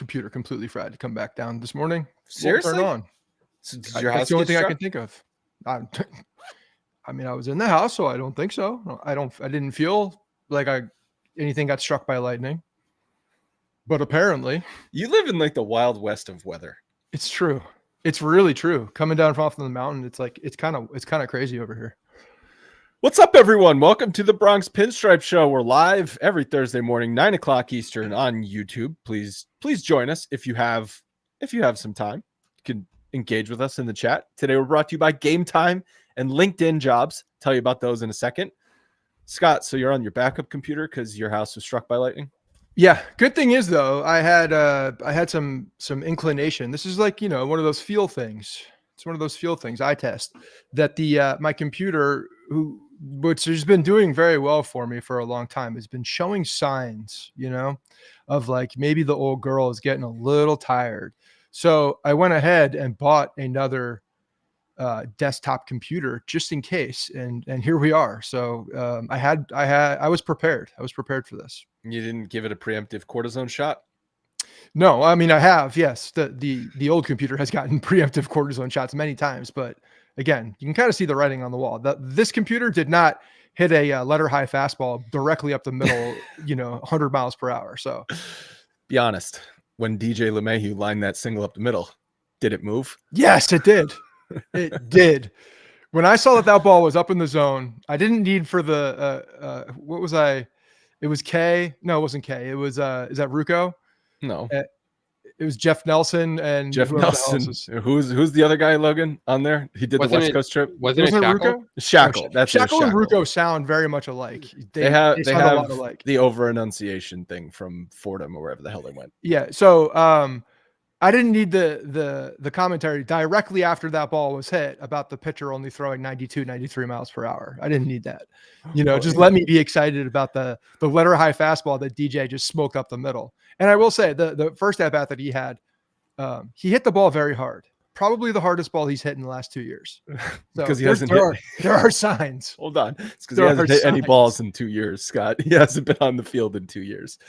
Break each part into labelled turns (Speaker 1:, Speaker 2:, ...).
Speaker 1: computer completely fried to come back down this morning.
Speaker 2: Seriously?
Speaker 1: Turn on.
Speaker 2: So did your
Speaker 1: That's
Speaker 2: house
Speaker 1: the only
Speaker 2: get
Speaker 1: thing
Speaker 2: struck?
Speaker 1: I can think of. I mean, I was in the house, so I don't think so. I didn't feel like anything got struck by lightning. But apparently,
Speaker 2: You live in like the wild west of weather.
Speaker 1: it's true. It's really true. Coming down from off the mountain, it's kind of crazy over here.
Speaker 2: What's up, everyone? Welcome to the Bronx Pinstripes Show. We're live every Thursday morning, 9 o'clock Eastern on YouTube. Please join us if you have some time. You can engage with us in the chat. Today we're brought to you by Game Time and LinkedIn Jobs. Tell you about those in a second. Scott, so you're on your backup computer because your house was struck by lightning?
Speaker 1: Yeah. Good thing is though, I had some inclination. This is like, one of those feel things. It's one of those feel things I test that my computer, which has been doing very well for me for a long time, has been showing signs, of like maybe the old girl is getting a little tired. So I went ahead and bought another desktop computer just in case, and here we are. So I was prepared. I was prepared for this.
Speaker 2: You didn't give it a preemptive cortisone shot?
Speaker 1: No, I mean, I have, yes. The old computer has gotten preemptive cortisone shots many times, but again, you can kind of see the writing on the wall. This computer did not hit a letter high fastball directly up the middle, 100 miles per hour. So
Speaker 2: be honest, when DJ LeMahieu lined that single up the middle, did it move?
Speaker 1: Yes, it did. It did. When I saw that ball was up in the zone, I didn't need for the, what was I? It was K. No, it wasn't K. It was, is that Rucco?
Speaker 2: No.
Speaker 1: It was Jeff Nelson and
Speaker 2: Jeff Nelson. Who's the other guy, Logan, on there? He did the West Coast trip.
Speaker 3: Wasn't it Shackle?
Speaker 2: Shackle. That's
Speaker 1: Shackle and Rucco sound very much alike.
Speaker 2: They have
Speaker 1: a lot alike.
Speaker 2: The over enunciation thing from Fordham or wherever the hell they went.
Speaker 1: Yeah. So I didn't need the commentary directly after that ball was hit about the pitcher only throwing 92, 93 miles per hour. I didn't need that. Just let me be excited about the letter high fastball that DJ just smoked up the middle. And I will say the first at bat that he had, he hit the ball very hard. Probably the hardest ball he's hit in the last 2 years.
Speaker 2: Because he hasn't hit.
Speaker 1: There are signs.
Speaker 2: Hold on. It's because he hasn't hit any balls in 2 years, Scott. He hasn't been on the field in 2 years.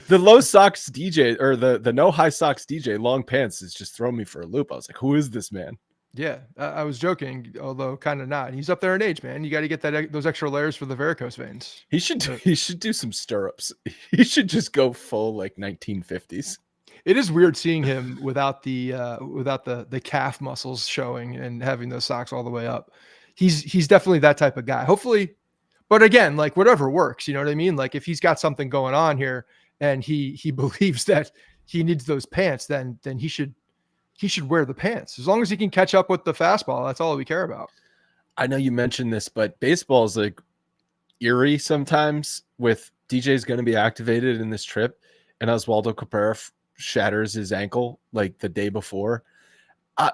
Speaker 2: The low socks DJ or the no high socks DJ, long pants, is just throwing me for a loop. I was like, who is this man?
Speaker 1: Yeah, I was joking, although kind of not. He's up there in age, man. You got to get those extra layers for the varicose veins.
Speaker 2: He should do some stirrups. He should just go full like 1950s.
Speaker 1: It is weird seeing him without the calf muscles showing and having those socks all the way up. He's definitely that type of guy. Hopefully, but again, like whatever works, you know what I mean? Like if he's got something going on here and he believes that he needs those pants, then he should wear the pants. As long as he can catch up with the fastball, that's all we care about.
Speaker 2: I know you mentioned this, but baseball is like eerie sometimes with DJ's going to be activated in this trip and Oswaldo Cabrera shatters his ankle like the day before.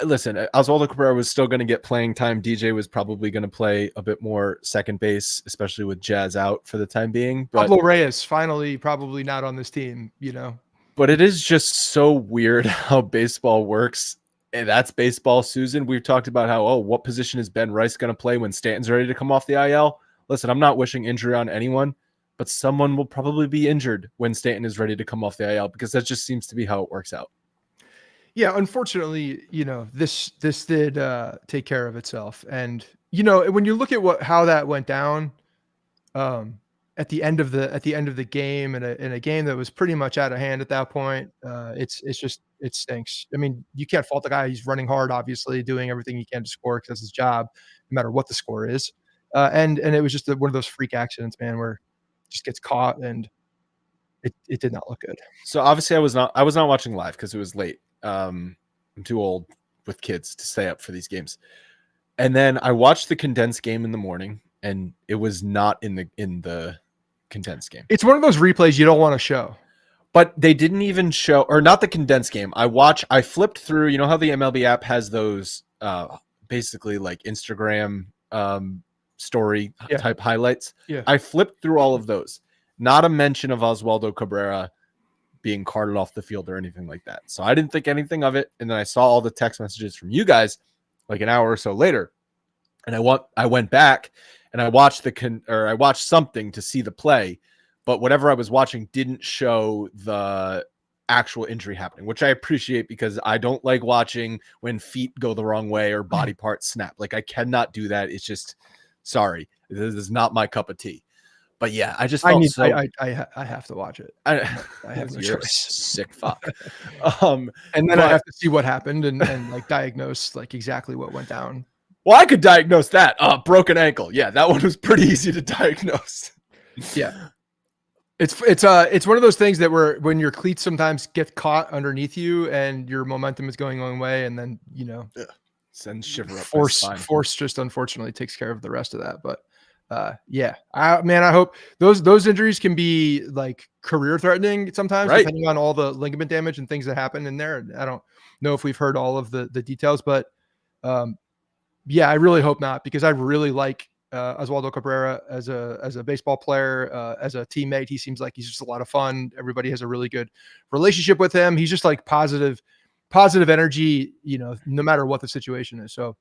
Speaker 2: Listen, Oswaldo Cabrera was still going to get playing time. DJ was probably going to play a bit more second base, especially with Jazz out for the time being. But
Speaker 1: Pablo Reyes finally probably not on this team,
Speaker 2: But it is just so weird how baseball works. And that's baseball, Susan. We've talked about how, what position is Ben Rice going to play when Stanton's ready to come off the IL? Listen, I'm not wishing injury on anyone, but someone will probably be injured when Stanton is ready to come off the IL because that just seems to be how it works out.
Speaker 1: Yeah, unfortunately, this did take care of itself. And, when you look at how that went down at the end of the game in a game that was pretty much out of hand at that point, it stinks. I mean, you can't fault the guy. He's running hard, obviously, doing everything he can to score because that's his job, no matter what the score is. And it was just one of those freak accidents, man, where it just gets caught and it did not look good.
Speaker 2: So obviously I was not watching live because it was late. I'm too old with kids to stay up for these games. And then I watched the condensed game in the morning and it was not in the condensed game.
Speaker 1: It's one of those replays you don't want to show.
Speaker 2: But they didn't even show, or not the condensed game. I flipped through, you know how the MLB app has those basically like Instagram story type highlights?
Speaker 1: Yeah.
Speaker 2: I flipped through all of those. Not a mention of Oswaldo Cabrera being carted off the field or anything like that. So I didn't think anything of it. And then I saw all the text messages from you guys like an hour or so later. And I went back and I watched I watched something to see the play, but whatever I was watching didn't show the actual injury happening, which I appreciate because I don't like watching when feet go the wrong way or body parts snap. Like I cannot do that. It's just, sorry, this is not my cup of tea. But yeah, I just felt
Speaker 1: I have to watch it.
Speaker 2: I
Speaker 1: have no
Speaker 2: you're a
Speaker 1: choice.
Speaker 2: sick fuck.
Speaker 1: And then I have to see what happened and like diagnose like exactly what went down.
Speaker 2: Well, I could diagnose that. Broken ankle. Yeah, that one was pretty easy to diagnose.
Speaker 1: Yeah. It's one of those things that when your cleats sometimes get caught underneath you and your momentum is going one way, and then
Speaker 2: send shiver up
Speaker 1: force just unfortunately takes care of the rest of that. But yeah, I hope those injuries can be like career threatening sometimes, depending on all the ligament damage and things that happen in there. I don't know if we've heard all of the details, but yeah, I really hope not, because I really like Oswaldo Cabrera as a baseball player, as a teammate. He seems like he's just a lot of fun. Everybody has a really good relationship with him. He's just like positive energy, no matter what the situation is. So,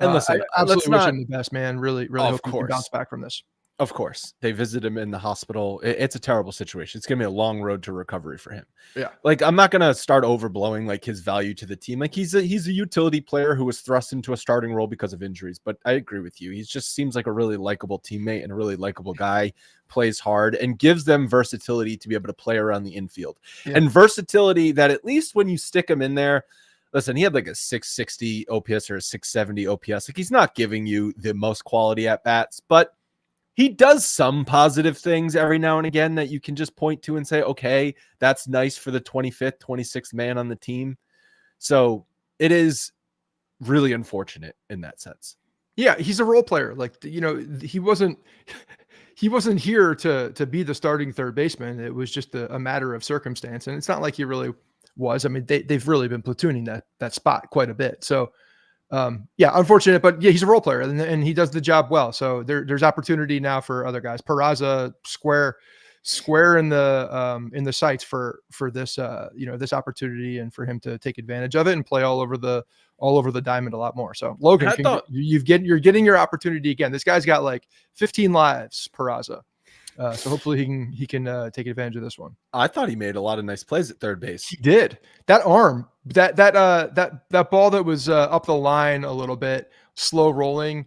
Speaker 2: and listen,
Speaker 1: I absolutely wish him the best, man. Really, really hope he can bounce back from this.
Speaker 2: Of course, they visit him in the hospital. It's a terrible situation. It's going to be a long road to recovery for him.
Speaker 1: Yeah.
Speaker 2: Like, I'm not going to start overblowing like his value to the team. Like he's a utility player who was thrust into a starting role because of injuries. But I agree with you. He just seems like a really likable teammate and a really likable guy, plays hard and gives them versatility to be able to play around the infield, and versatility that at least when you stick him in there, listen, he had like a 660 OPS or a 670 OPS. Like he's not giving you the most quality at bats, but he does some positive things every now and again that you can just point to and say, okay, that's nice for the 25th, 26th man on the team. So it is really unfortunate in that sense.
Speaker 1: Yeah, he's a role player. Like, he wasn't here to be the starting third baseman. It was just a matter of circumstance. And it's not like he really was. I mean, they've really been platooning that spot quite a bit. So yeah, unfortunate, but yeah, he's a role player and he does the job well. So there's opportunity now for other guys. Peraza square in the sights for this this opportunity, and for him to take advantage of it and play all over the diamond a lot more. So Logan, you're getting your opportunity again. This guy's got like 15 lives, Peraza. So hopefully he can take advantage of this one.
Speaker 2: I thought he made a lot of nice plays at third base.
Speaker 1: He did. That arm, that ball that was up the line a little bit, slow rolling.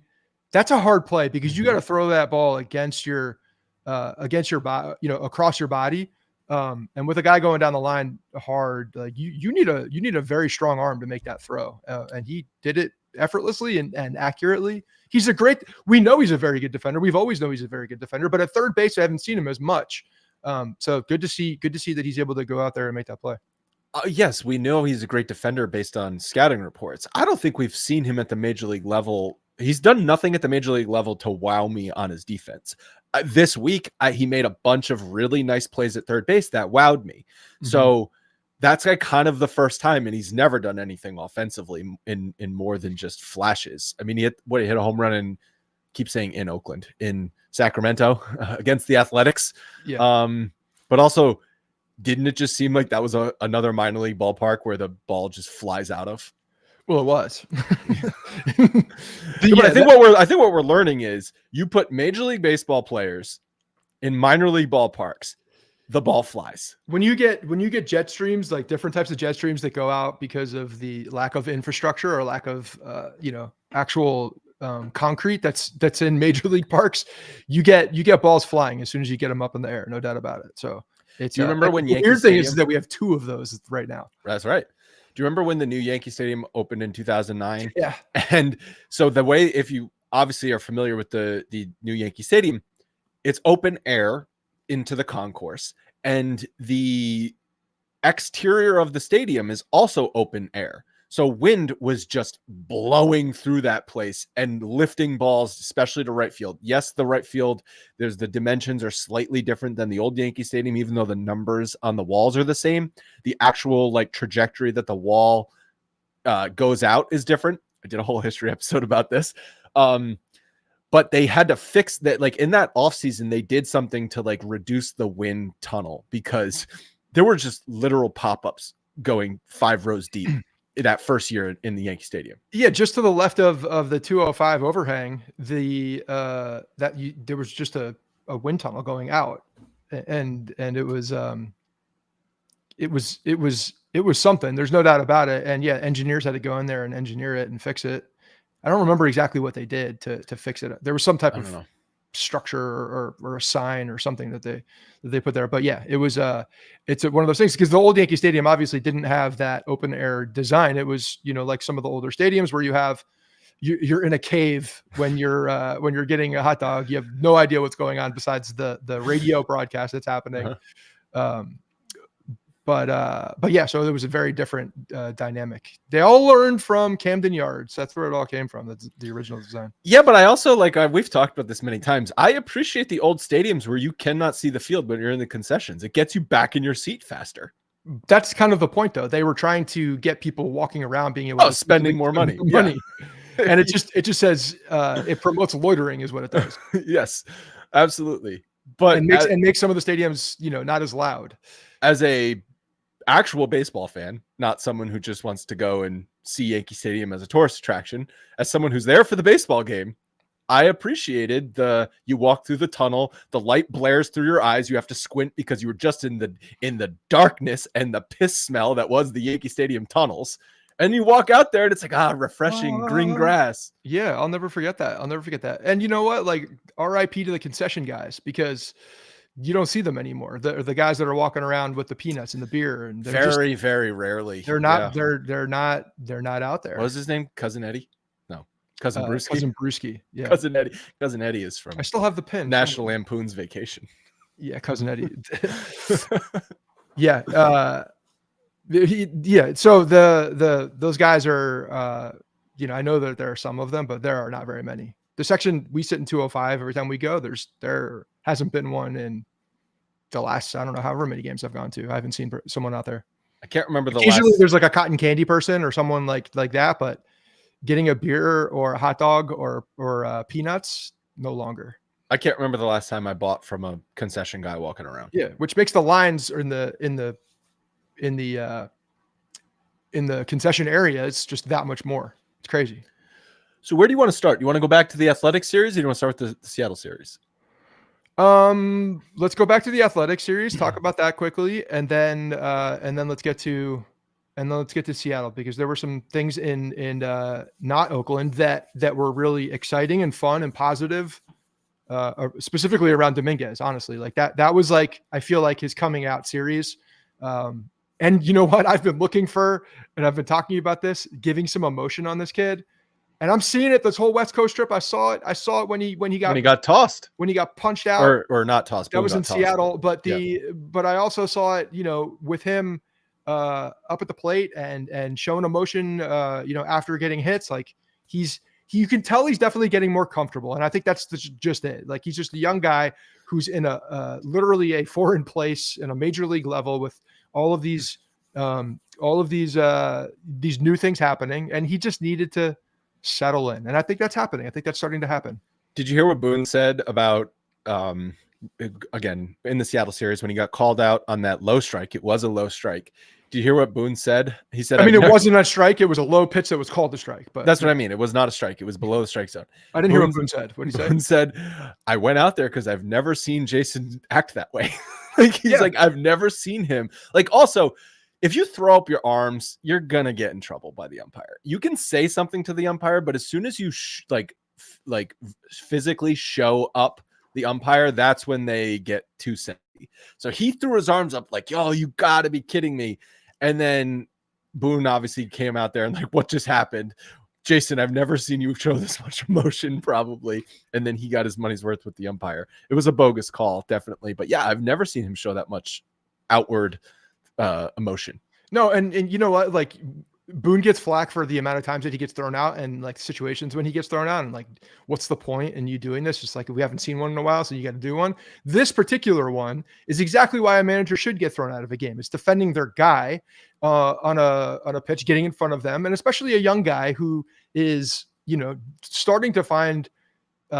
Speaker 1: That's a hard play, because you got to throw that ball against your body, across your body. And with a guy going down the line hard, like you need a very strong arm to make that throw. And he did it effortlessly and accurately. We know he's a very good defender. We've always known he's a very good defender, but at third base, I haven't seen him as much. So good to see that he's able to go out there and make that play.
Speaker 2: Yes, we know he's a great defender based on scouting reports. I don't think we've seen him at the major league level. He's done nothing at the major league level to wow me on his defense. This week, he made a bunch of really nice plays at third base that wowed me. Mm-hmm. So that's like kind of the first time, and he's never done anything offensively in more than just flashes. I mean, he hit a home run in Sacramento against the Athletics.
Speaker 1: Yeah.
Speaker 2: But also, didn't it just seem like that was another minor league ballpark where the ball just flies out of?
Speaker 1: Well, it was.
Speaker 2: But I think what we're learning is you put Major League Baseball players in minor league ballparks, the ball flies.
Speaker 1: When you get jet streams, like different types of jet streams that go out because of the lack of infrastructure or lack of actual concrete that's in major league parks, you get balls flying as soon as you get them up in the air. No doubt about it. So
Speaker 2: do you remember when
Speaker 1: the weird thing is that we have two of those right now?
Speaker 2: That's right. Do you remember when the new Yankee Stadium opened in 2009?
Speaker 1: Yeah.
Speaker 2: And so the way, if you obviously are familiar with the new Yankee Stadium, it's open air into the concourse, and the exterior of the stadium is also open air. So wind was just blowing through that place and lifting balls, especially to right field. Yes, the right field, the dimensions are slightly different than the old Yankee Stadium, even though the numbers on the walls are the same. The actual like trajectory that the wall goes out is different. I did a whole history episode about this. But they had to fix that. Like in that offseason, they did something to like reduce the wind tunnel, because there were just literal pop-ups going 5 rows deep that first year in the Yankee Stadium.
Speaker 1: Yeah, just to the left of the 205 overhang, there was just a wind tunnel going out, and it was it was something. There's no doubt about it. And yeah, engineers had to go in there and engineer it and fix it. I don't remember exactly what they did to fix it. There was some type
Speaker 2: I don't
Speaker 1: of
Speaker 2: know.
Speaker 1: structure or a sign or something that they put there. But yeah, it was it's one of those things, because the old Yankee Stadium obviously didn't have that open air design. It was, like some of the older stadiums where you're in a cave when you're getting a hot dog. You have no idea what's going on besides the radio broadcast that's happening.
Speaker 2: Uh-huh.
Speaker 1: But yeah, so it was a very different dynamic. They all learned from Camden Yards. That's where it all came from. That's the original design.
Speaker 2: Yeah, but I also we've talked about this many times. I appreciate the old stadiums where you cannot see the field when you're in the concessions. It gets you back in your seat faster.
Speaker 1: That's kind of the point, though. They were trying to get people walking around, being able to
Speaker 2: spending more money.
Speaker 1: Yeah. And it just says it promotes loitering is what it does.
Speaker 2: Yes, absolutely. But
Speaker 1: and makes some of the stadiums, not as loud.
Speaker 2: As a actual baseball fan, not someone who just wants to go and see Yankee Stadium as a tourist attraction, as someone who's there for the baseball game, I appreciated you walk through the tunnel, the light blares through your eyes, you have to squint because you were just in the darkness and the piss smell that was the Yankee Stadium tunnels. And you walk out there and it's like, refreshing green grass.
Speaker 1: Yeah, I'll never forget that. And you know what? Like, RIP to the concession guys, because you don't see them anymore. The guys that are walking around with the peanuts and the beer, and
Speaker 2: very, very rarely.
Speaker 1: They're not. Yeah. They're not out there.
Speaker 2: What was his name? Cousin Eddie? No, Cousin Brewski.
Speaker 1: Cousin Brewski. Yeah.
Speaker 2: Cousin Eddie. Cousin Eddie is from.
Speaker 1: I still have the pin.
Speaker 2: National Lampoon's Vacation.
Speaker 1: Yeah, Cousin Eddie. Yeah. Yeah. So those guys are. I know that there are some of them, but there are not very many. The section we sit in 205 every time we go, there hasn't been one in the last, I don't know, however many games I've gone to. I haven't seen someone out there.
Speaker 2: I can't remember
Speaker 1: Occasionally there's like a cotton candy person or someone like that, but getting a beer or a hot dog or peanuts, no longer.
Speaker 2: I can't remember the last time I bought from a concession guy walking around.
Speaker 1: Yeah, which makes the lines in the concession area, it's just that much more. It's crazy.
Speaker 2: So where do you want to start? You want to go back to the Athletic series, or do you want to start with the Seattle series?
Speaker 1: Let's go back to the Athletic series, talk about that quickly, and then let's get to Seattle, because there were some things in not Oakland that were really exciting and fun and positive, specifically around Dominguez. Honestly, like that was like, I feel like his coming out series. And you know what? I've been looking for, and I've been talking about this, giving some emotion on this kid. And I'm seeing it this whole West Coast trip. I saw it when he got tossed, when he got punched out,
Speaker 2: or not tossed.
Speaker 1: That was in Seattle, but I also saw it, with him up at the plate and showing emotion, after getting hits. Like you can tell he's definitely getting more comfortable, and I think that's just it. Like, he's just a young guy who's in literally a foreign place in a major league level with all of these new things happening, and he just needed to settle in. And I think that's happening. I think that's starting to happen.
Speaker 2: Did you hear what Boone said about, again, in the Seattle series, when he got called out on that low strike? It was a low strike. Did you hear what Boone said? He said,
Speaker 1: it wasn't a strike. It was a low pitch that was called a strike. But
Speaker 2: that's what I mean. It was not a strike. It was below the strike zone.
Speaker 1: I didn't hear what Boone said. What did he say?
Speaker 2: Boone said, I went out there because I've never seen Jason act that way. He's like, I've never seen him. Like, also, if you throw up your arms, you're going to get in trouble by the umpire. You can say something to the umpire, but as soon as you physically show up the umpire, that's when they get too sensitive. So he threw his arms up like, yo, you got to be kidding me. And then Boone obviously came out there and like, what just happened? Jason, I've never seen you show this much emotion, probably. And then he got his money's worth with the umpire. It was a bogus call, definitely. But yeah, I've never seen him show that much outward emotion.
Speaker 1: No, and you know what? Like, Boone gets flack for the amount of times that he gets thrown out, and like situations when he gets thrown out, and like, what's the point in you doing this? Just like, we haven't seen one in a while, so you got to do one. This particular one is exactly why a manager should get thrown out of a game. It's defending their guy on a pitch, getting in front of them, and especially a young guy who is, starting to find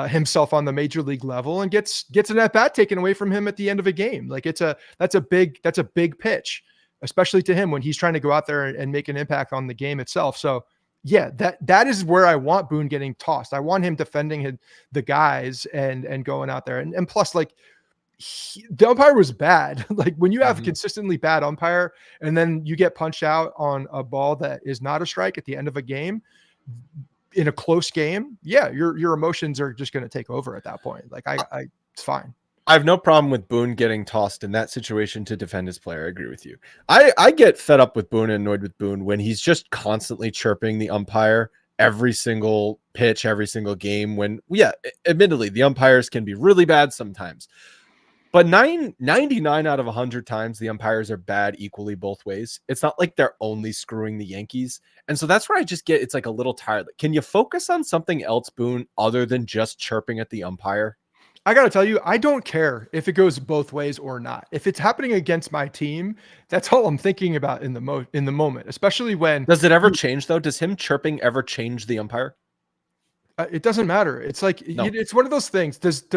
Speaker 1: himself on the major league level, and gets an at bat taken away from him at the end of a game. Like, that's a big pitch, especially to him when he's trying to go out there and make an impact on the game itself. So yeah, that is where I want Boone getting tossed. I want him defending the guys and going out there. And plus, like, the umpire was bad. Like when you have
Speaker 2: Mhm.
Speaker 1: consistently bad umpire and then you get punched out on a ball that is not a strike at the end of a game in a close game, yeah, your emotions are just going to take over at that point. Like it's fine.
Speaker 2: I have no problem with Boone getting tossed in that situation to defend his player. I agree with you. I get fed up with Boone and annoyed with Boone when he's just constantly chirping the umpire every single pitch, every single game. When, yeah, admittedly, the umpires can be really bad sometimes. But 99 out of 100 times, the umpires are bad equally both ways. It's not like they're only screwing the Yankees. And so that's where I just get, it's like a little tired. Can you focus on something else, Boone, other than just chirping at the umpire?
Speaker 1: I got to tell you, I don't care if it goes both ways or not. If it's happening against my team, that's all I'm thinking about in the moment, especially when
Speaker 2: Does it ever change, though? Does him chirping ever change the umpire?
Speaker 1: it doesn't matter. It's like
Speaker 2: No.
Speaker 1: it's one of those things. Does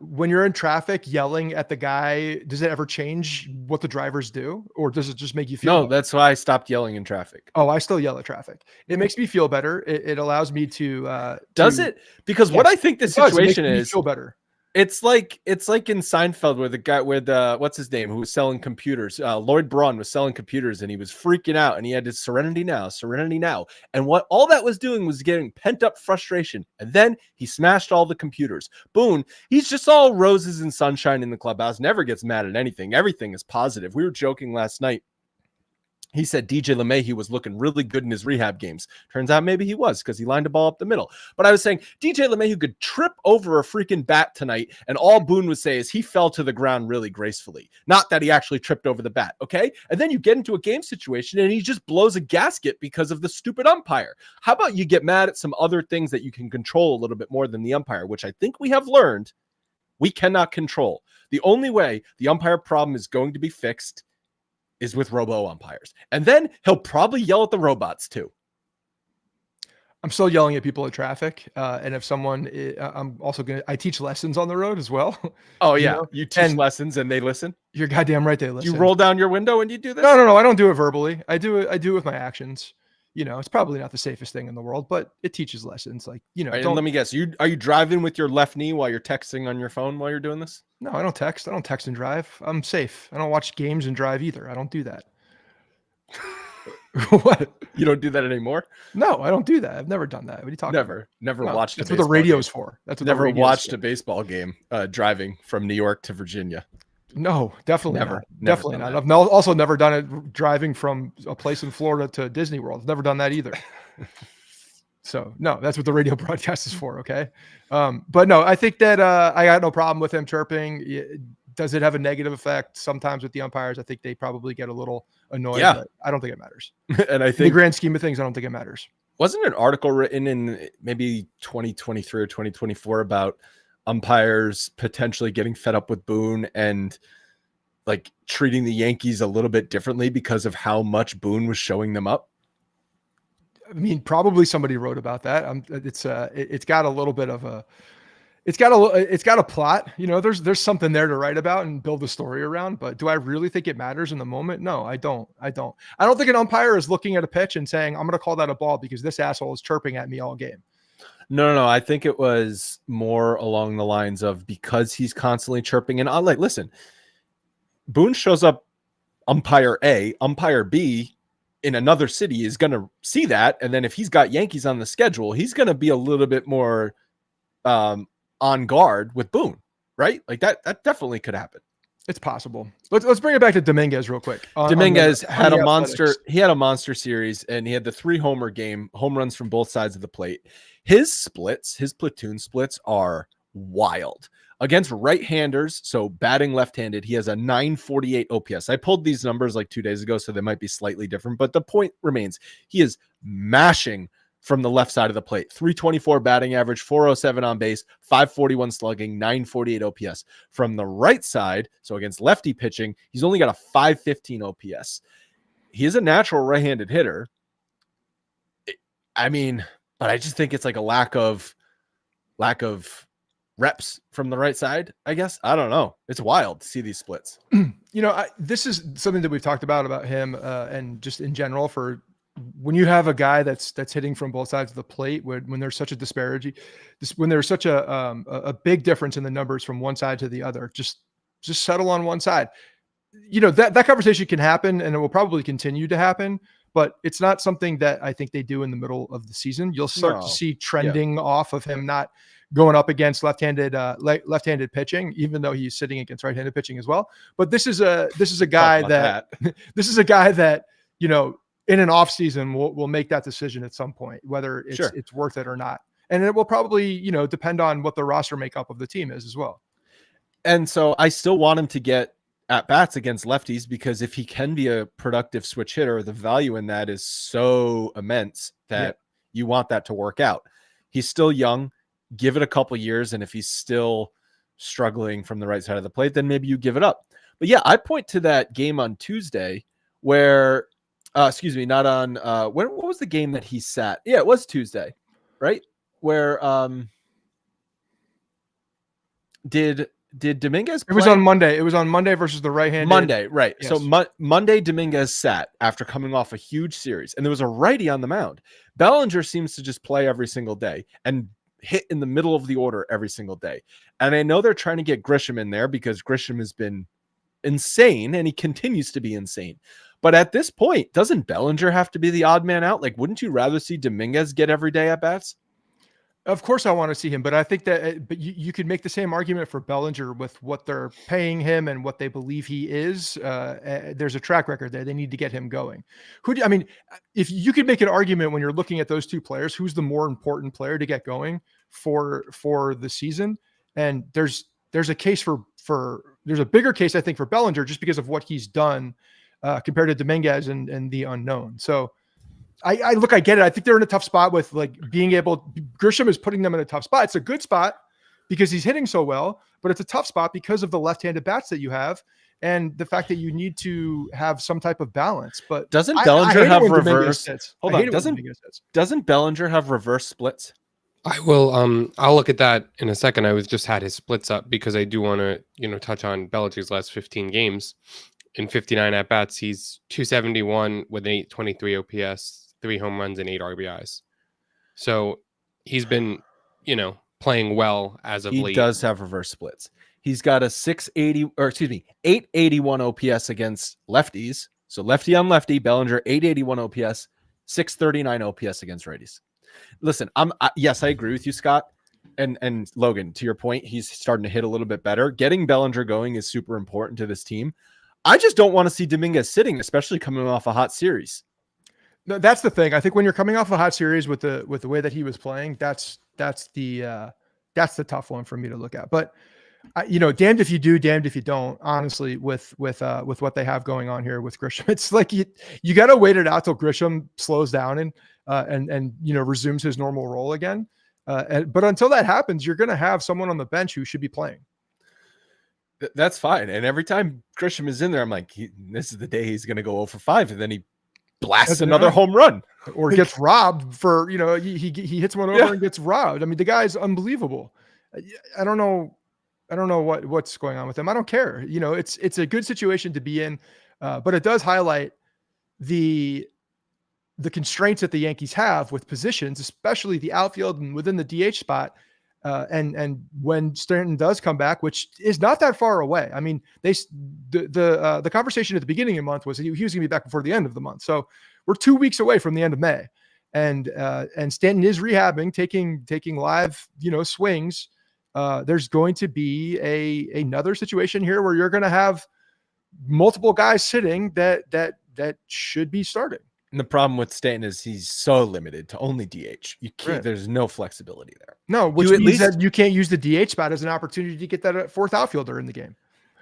Speaker 1: when you're in traffic yelling at the guy, does it ever change what the drivers do, or does it just make you feel
Speaker 2: No,
Speaker 1: better?
Speaker 2: that's why I stopped yelling in traffic.
Speaker 1: Oh, I still yell at traffic. It makes me feel better. It allows me to
Speaker 2: Does it? Because what I think the
Speaker 1: it does. It makes
Speaker 2: situation
Speaker 1: me
Speaker 2: is,
Speaker 1: feel better.
Speaker 2: it's like in Seinfeld where the guy with what's his name, who was selling computers, Lloyd Braun was selling computers, and he was freaking out, and he had his serenity now, and what all that was doing was getting pent up frustration, and then he smashed all the computers. Boone, he's just all roses and sunshine in the clubhouse, never gets mad at anything. Everything is positive. We were joking last night. He said DJ LeMahieu was looking really good in his rehab games. Turns out maybe he was, because he lined a ball up the middle. But I was saying DJ LeMahieu could trip over a freaking bat tonight, and all Boone would say is he fell to the ground really gracefully. Not that he actually tripped over the bat, okay? And then you get into a game situation, and he just blows a gasket because of the stupid umpire. How about you get mad at some other things that you can control a little bit more than the umpire, which I think we have learned we cannot control. The only way the umpire problem is going to be fixed is with robo umpires. And then he'll probably yell at the robots too.
Speaker 1: I'm still yelling at people at traffic. And if someone, I'm also I teach lessons on the road as well.
Speaker 2: Oh yeah. You teach
Speaker 1: and
Speaker 2: lessons and they listen.
Speaker 1: You're goddamn right. They listen.
Speaker 2: You roll down your window and you do this?
Speaker 1: No. I don't do it verbally. I do it with my actions. It's probably not the safest thing in the world, but it teaches lessons. Like,
Speaker 2: right, let me guess. Are you driving with your left knee while you're texting on your phone while you're doing this?
Speaker 1: No, I don't text. I don't text and drive. I'm safe. I don't watch games and drive either. I don't do that.
Speaker 2: What? You don't do that anymore?
Speaker 1: No, I don't do that. I've never done that. What are you talking about?
Speaker 2: Never watched.
Speaker 1: That's what the radio's for. That's what
Speaker 2: never watched a baseball game driving from New York to Virginia.
Speaker 1: No, definitely not. Definitely not.
Speaker 2: That.
Speaker 1: I've also never done it driving from a place in Florida to Disney World. I've never done that either. So no, that's what the radio broadcast is for. Okay. But no, I think that I got no problem with him chirping. Does it have a negative effect sometimes with the umpires? I think they probably get a little annoyed.
Speaker 2: Yeah.
Speaker 1: But I don't think it matters.
Speaker 2: And I think
Speaker 1: in the grand scheme of things, I don't think it matters.
Speaker 2: Wasn't an article written in maybe 2023 or 2024 about umpires potentially getting fed up with Boone and like treating the Yankees a little bit differently because of how much Boone was showing them up?
Speaker 1: I mean, probably somebody wrote about that. It's got a little bit of a, it's got a plot, there's something there to write about and build a story around, but do I really think it matters in the moment? No, I don't think an umpire is looking at a pitch and saying, I'm going to call that a ball because this asshole is chirping at me all game.
Speaker 2: No. I think it was more along the lines of because he's constantly chirping. And I'm like, listen, Boone shows up umpire A, umpire B in another city is going to see that. And then if he's got Yankees on the schedule, he's going to be a little bit more on guard with Boone, right? Like that definitely could happen.
Speaker 1: It's possible. Let's bring it back to Dominguez real quick.
Speaker 2: Dominguez had a monster. He had a monster series, and he had the 3-homer game, home runs from both sides of the plate. His platoon splits are wild against right-handers. So batting left-handed, he has a 948 OPS. I pulled these numbers like 2 days ago, so they might be slightly different, but the point remains. He is mashing from the left side of the plate. 324 batting average, 407 on base, 541 slugging, 948 OPS. From the right side, so against lefty pitching, he's only got a 515 OPS. He is a natural right-handed hitter. But I just think it's like a lack of reps from the right side, I guess. I don't know. It's wild to see these splits.
Speaker 1: This is something that we've talked about him and just in general for when you have a guy that's hitting from both sides of the plate, when there's such a disparity, when there's such a big difference in the numbers from one side to the other, just settle on one side. That conversation can happen, and it will probably continue to happen, but it's not something that I think they do in the middle of the season. You'll start to see trending off of him not going up against left-handed pitching, even though he's sitting against right-handed pitching as well. But this is a guy that this is a guy that, in an off season will make that decision at some point, whether it's worth it or not. And it will probably, depend on what the roster makeup of the team is as well.
Speaker 2: And so I still want him to get at bats against lefties, because if he can be a productive switch hitter, the value in that is so immense that you want that to work out. He's still young. Give it a couple years, and if he's still struggling from the right side of the plate, then maybe you give it up. But yeah, I point to that game on Tuesday where, not on what was the game that he sat? Yeah, it was Tuesday, right? Where did Dominguez play?
Speaker 1: It was on Monday. It was on Monday versus the right-handed.
Speaker 2: Monday, right.
Speaker 1: Yes.
Speaker 2: So Monday, Dominguez sat after coming off a huge series, and there was a righty on the mound. Bellinger seems to just play every single day and hit in the middle of the order every single day. And I know they're trying to get Grisham in there because Grisham has been insane, and he continues to be insane. But at this point, doesn't Bellinger have to be the odd man out? Like, wouldn't you rather see Dominguez get every day at bats?
Speaker 1: Of course I want to see him, but I think that you could make the same argument for Bellinger with what they're paying him and what they believe he is. There's a track record there. They need to get him going. If you could make an argument when you're looking at those two players, who's the more important player to get going for the season? And there's a case there's a bigger case, I think, for Bellinger just because of what he's done compared to Dominguez and the unknown. So I get it. I think they're in a tough spot with Grisham is putting them in a tough spot. It's a good spot because he's hitting so well, but it's a tough spot because of the left-handed bats that you have and the fact that you need to have some type of balance. But
Speaker 2: doesn't Bellinger have reverse? Hold on. Doesn't Bellinger have reverse splits?
Speaker 3: I will. I'll look at that in a second. I was just had his splits up because I do want to, touch on Bellinger's last 15 games. In 59 at bats, he's 271 with an 823 OPS. 3 home runs and 8 RBIs. So he's been, playing well as of late. He
Speaker 2: does have reverse splits. He's got a 881 OPS against lefties. So lefty on lefty, Bellinger 881 OPS, 639 OPS against righties. Listen, yes, I agree with you, Scott. And Logan, to your point, he's starting to hit a little bit better. Getting Bellinger going is super important to this team. I just don't want to see Dominguez sitting, especially coming off a hot series.
Speaker 1: No, that's the thing. I think when you're coming off a hot series with the way that he was playing, that's the tough one for me to look at. But damned if you do, damned if you don't. Honestly, with what they have going on here with Grisham, it's like you got to wait it out till Grisham slows down and resumes his normal role again. But until that happens, you're going to have someone on the bench who should be playing.
Speaker 2: That's fine. And every time Grisham is in there, I'm like, this is the day he's going to go 0 for 5, and then he blasts another home run
Speaker 1: or gets robbed for, he hits one over and gets robbed. I mean, the guy's unbelievable. I don't know what's going on with him. I don't care. It's a good situation to be in, but it does highlight the constraints that the Yankees have with positions, especially the outfield and within the DH spot. And when Stanton does come back, which is not that far away. I mean, the conversation at the beginning of the month was he was going to be back before the end of the month. So we're 2 weeks away from the end of May, and Stanton is rehabbing, taking live, swings. There's going to be another situation here where you're going to have multiple guys sitting that should be starting.
Speaker 2: And the problem with Stanton is he's so limited to only DH. You can't. Right. There's no flexibility there.
Speaker 1: No, which means that you can't use the DH spot as an opportunity to get that fourth outfielder in the game.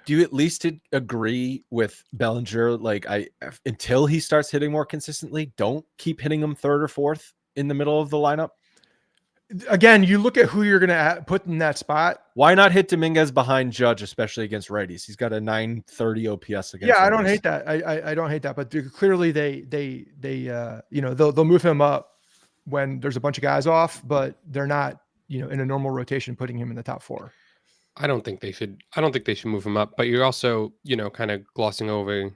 Speaker 2: Do you at least agree with Bellinger? Like, until he starts hitting more consistently, don't keep hitting him third or fourth in the middle of the lineup.
Speaker 1: Again, you look at who you're going to put in that spot.
Speaker 2: Why not hit Dominguez behind Judge, especially against righties? He's got a 930 OPS against.
Speaker 1: Yeah,
Speaker 2: righties.
Speaker 1: I don't hate that. I don't hate that. But clearly they'll move him up when there's a bunch of guys off, but they're not, in a normal rotation, putting him in the top 4.
Speaker 3: I don't think they should move him up, but you're also, kind of glossing over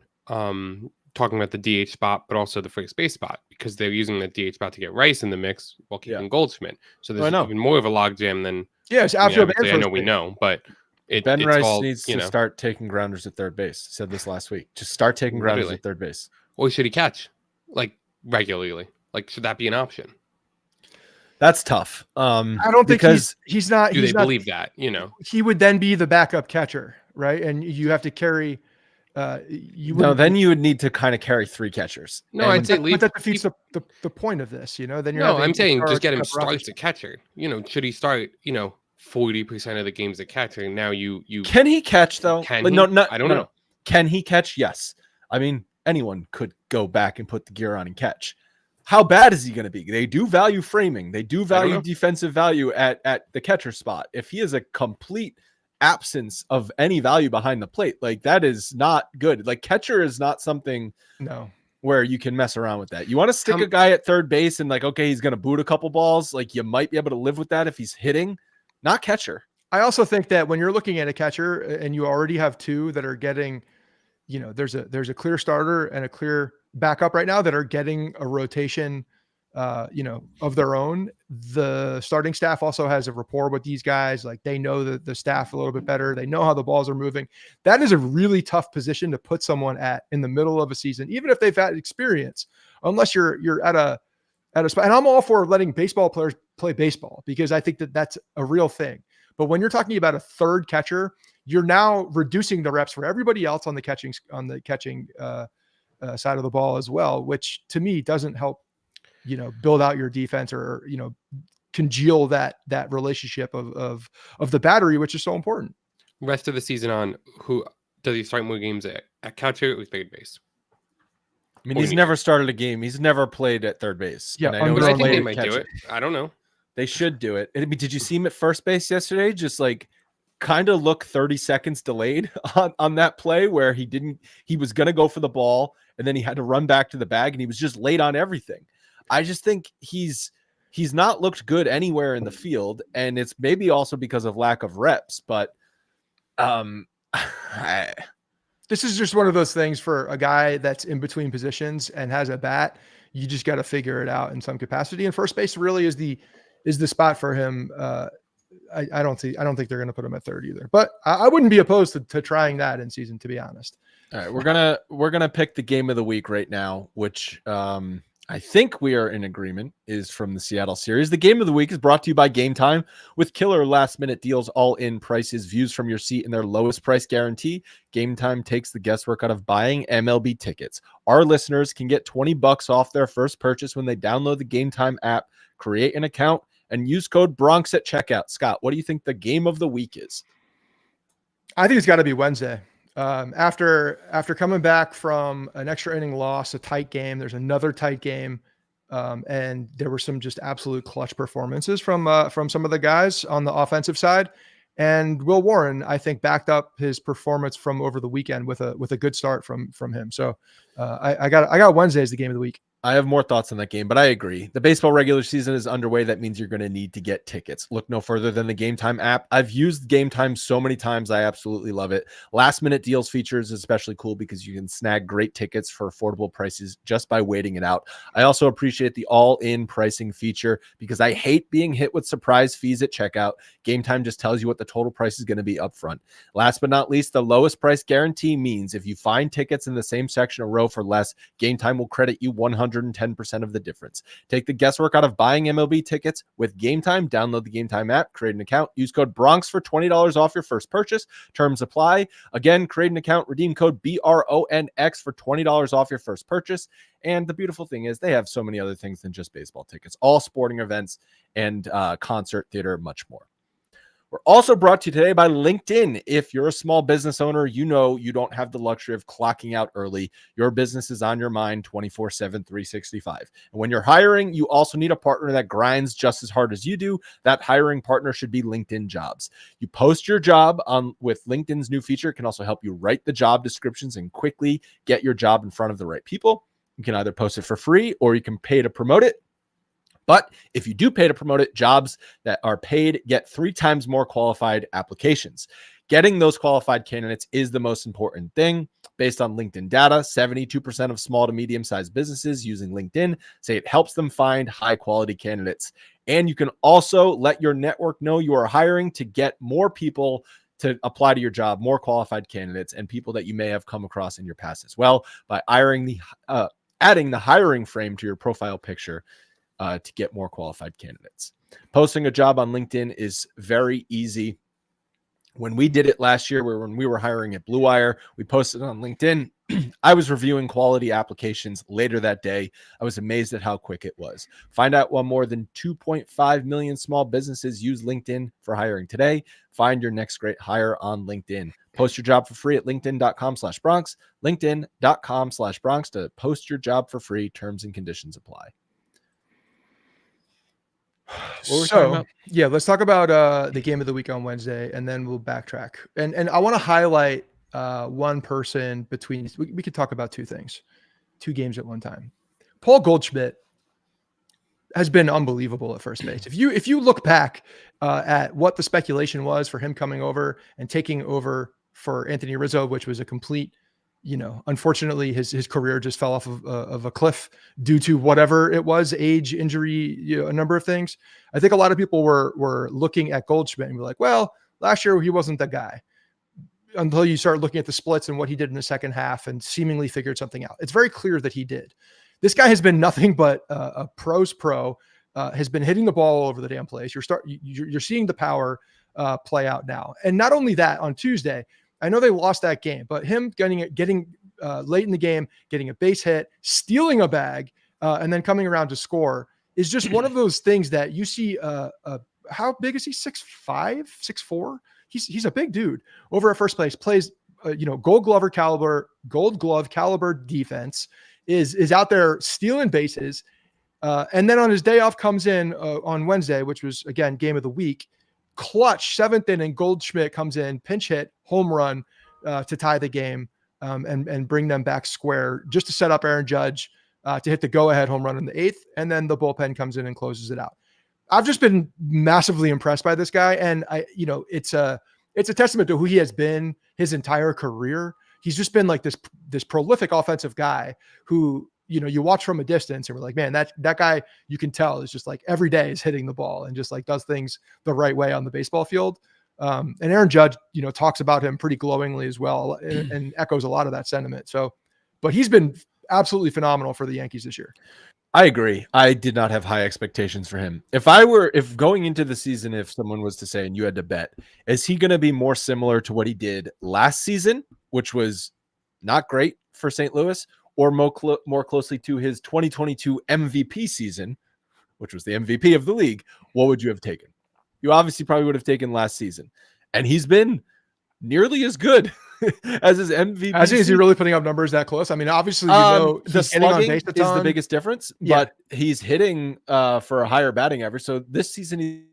Speaker 3: talking about the DH spot, but also the first base spot, because they're using the DH spot to get Rice in the mix while keeping Goldschmidt. So there's even more of a logjam than.
Speaker 1: Yeah, it's
Speaker 3: outfield. I know we know, but
Speaker 2: Ben Rice
Speaker 3: all,
Speaker 2: needs to start taking grounders at third base. Said this last week. Just start taking grounders at third base.
Speaker 3: Or should he catch like regularly? Like, should that be an option?
Speaker 2: That's tough.
Speaker 1: I don't think he's not.
Speaker 3: Do they believe that?
Speaker 1: He would then be the backup catcher, right? And you have to carry.
Speaker 2: Then you would need to kind of carry 3 catchers.
Speaker 3: No, I'd say leave.
Speaker 1: But that defeats the point of this. Then you're.
Speaker 3: No, I'm saying just get him starts at catcher. Should he start? 40% of the games at catcher. And now you
Speaker 2: can he catch though?
Speaker 3: Can
Speaker 2: he?
Speaker 3: No, I don't know.
Speaker 2: Can he catch? Yes. I mean, anyone could go back and put the gear on and catch. How bad is he going to be? They do value framing. They do value defensive value at the catcher spot. If he is a complete absence of any value behind the plate, like that is not good. Like catcher is not something where you can mess around with that. You want to stick a guy at third base and like, okay, he's going to boot a couple balls. Like you might be able to live with that if he's hitting, not catcher.
Speaker 1: I also think that when you're looking at a catcher and you already have 2 that are getting, there's a clear starter and a clear backup right now that are getting a rotation, of their own. The starting staff also has a rapport with these guys. Like they know the staff a little bit better. They know how the balls are moving. That is a really tough position to put someone at in the middle of a season, even if they've had experience, unless you're at a spot. And I'm all for letting baseball players play baseball because I think that that's a real thing. But when you're talking about a third catcher, you're now reducing the reps for everybody else on the catching side of the ball as well, which to me doesn't help, build out your defense or, congeal that relationship of the battery, which is so important.
Speaker 3: Rest of the season on, who does he start more games at catcher or third base?
Speaker 2: I mean, he's never started a game. He's never played at third base.
Speaker 1: Yeah,
Speaker 3: I think they might do it. I don't know.
Speaker 2: They should do it. I mean, did you see him at first base yesterday? Just like kind of look 30 seconds delayed on that play where he was going to go for the ball and then he had to run back to the bag and he was just late on everything. I just think he's not looked good anywhere in the field. And it's maybe also because of lack of reps, but
Speaker 1: this is just one of those things for a guy that's in between positions and has a bat. You just got to figure it out in some capacity. And first base really is the spot for him. I don't think they're going to put him at third either, but I wouldn't be opposed to trying that in season, to be honest.
Speaker 2: All right. We're going to pick the game of the week right now, which I think we are in agreement is from the Seattle series. The game of the week is brought to you by Game Time with killer last minute deals, all in prices, views from your seat and their lowest price guarantee. Game Time takes the guesswork out of buying MLB tickets. Our listeners can get $20 off their first purchase when they download the Game Time app, create an account, and use code Bronx at checkout. Scott, what do you think the game of the week is?
Speaker 1: I think it's got to be Wednesday. After coming back from an extra inning loss, a tight game, there's another tight game. And there were some just absolute clutch performances from some of the guys on the offensive side. And Will Warren, I think, backed up his performance from over the weekend with a good start from him. So I got Wednesday as the game of the week.
Speaker 2: I have more thoughts on that game, but I agree. The baseball regular season is underway. That means you're going to need to get tickets. Look no further than the Game Time app. I've used Game Time so many times. I absolutely love it. Last minute deals features is especially cool because you can snag great tickets for affordable prices just by waiting it out. I also appreciate the all-in pricing feature because I hate being hit with surprise fees at checkout. Game Time just tells you what the total price is going to be upfront. Last but not least, the lowest price guarantee means if you find tickets in the same section or row for less, Game Time will credit you 110% of the difference. Take the guesswork out of buying MLB tickets with Game Time. Download the Game Time app, create an account, use code Bronx for $20 off your first purchase. Terms apply. Again, create an account, redeem code BRONX for $20 off your first purchase. And the beautiful thing is they have so many other things than just baseball tickets, all sporting events and concert, theater, much more. We're also brought to you today by LinkedIn. If you're a small business owner, you know you don't have the luxury of clocking out early. Your business is on your mind 24/7, 365. And when you're hiring, you also need a partner that grinds just as hard as you do. That hiring partner should be LinkedIn Jobs. You post your job with LinkedIn's new feature. It can also help you write the job descriptions and quickly get your job in front of the right people. You can either post it for free or you can pay to promote it. But if you do pay to promote it, jobs that are paid get 3 times more qualified applications. Getting those qualified candidates is the most important thing. Based on LinkedIn data, 72% of small to medium-sized businesses using LinkedIn say it helps them find high-quality candidates. And you can also let your network know you are hiring to get more people to apply to your job, more qualified candidates, and people that you may have come across in your past as well by adding the hiring frame to your profile picture to get more qualified candidates. Posting a job on LinkedIn is very easy. When we did it last year, when we were hiring at Blue Wire, we posted on LinkedIn. I was reviewing quality applications later that day. I was amazed at how quick it was. Find out why more than 2.5 million small businesses use LinkedIn for hiring today. Find your next great hire on LinkedIn. Post your job for free at linkedin.com/Bronx, linkedin.com/Bronx to post your job for free. Terms and conditions apply.
Speaker 3: What were we talking about?
Speaker 1: Yeah, let's talk about the game of the week on Wednesday, and then we'll backtrack. And I want to highlight one person between. We could talk about two things, two games at one time. Paul Goldschmidt has been unbelievable at first base. If you look back at what the speculation was for him coming over and taking over for Anthony Rizzo, which was a complete, unfortunately his career just fell off of a cliff due to whatever it was, age, injury, a number of things. I think a lot of people were looking at Goldschmidt and were like, well, last year he wasn't the guy, until you start looking at the splits and what he did in the second half and seemingly figured something out. It's very clear that he did. This guy has been nothing but a pro's pro, has been hitting the ball all over the damn place. You're seeing the power play out now. And not only that, on Tuesday, I know they lost that game, but him getting late in the game, getting a base hit, stealing a bag, and then coming around to score is just one of those things that you see. How big is he? 6'5", 6'4"? He's a big dude over at first place, plays, gold glove caliber defense, is out there stealing bases. And then on his day off comes in on Wednesday, which was, again, game of the week, clutch 7th inning. Goldschmidt comes in, pinch hit, home run to tie the game and bring them back square, just to set up Aaron Judge to hit the go-ahead home run in the 8th. And then the bullpen comes in and closes it out. I've just been massively impressed by this guy. And it's a testament to who he has been his entire career. He's just been like this prolific offensive guy who, you watch from a distance and we're like, man, that guy, you can tell, is just like every day is hitting the ball and just like does things the right way on the baseball field. And Aaron Judge, talks about him pretty glowingly as well and echoes a lot of that sentiment. So, but he's been absolutely phenomenal for the Yankees this year.
Speaker 2: I agree. I did not have high expectations for him. If going into the season, if someone was to say, and you had to bet, is he going to be more similar to what he did last season, which was not great for St. Louis, or more closely to his 2022 MVP season, which was the MVP of the league, what would you have taken? You obviously probably would have taken last season. And he's been nearly as good as his MVP.
Speaker 1: Is he really putting up numbers that close? I mean, obviously,
Speaker 2: the slugging is the biggest difference,
Speaker 1: yeah.
Speaker 2: But he's hitting for a higher batting average. So this season,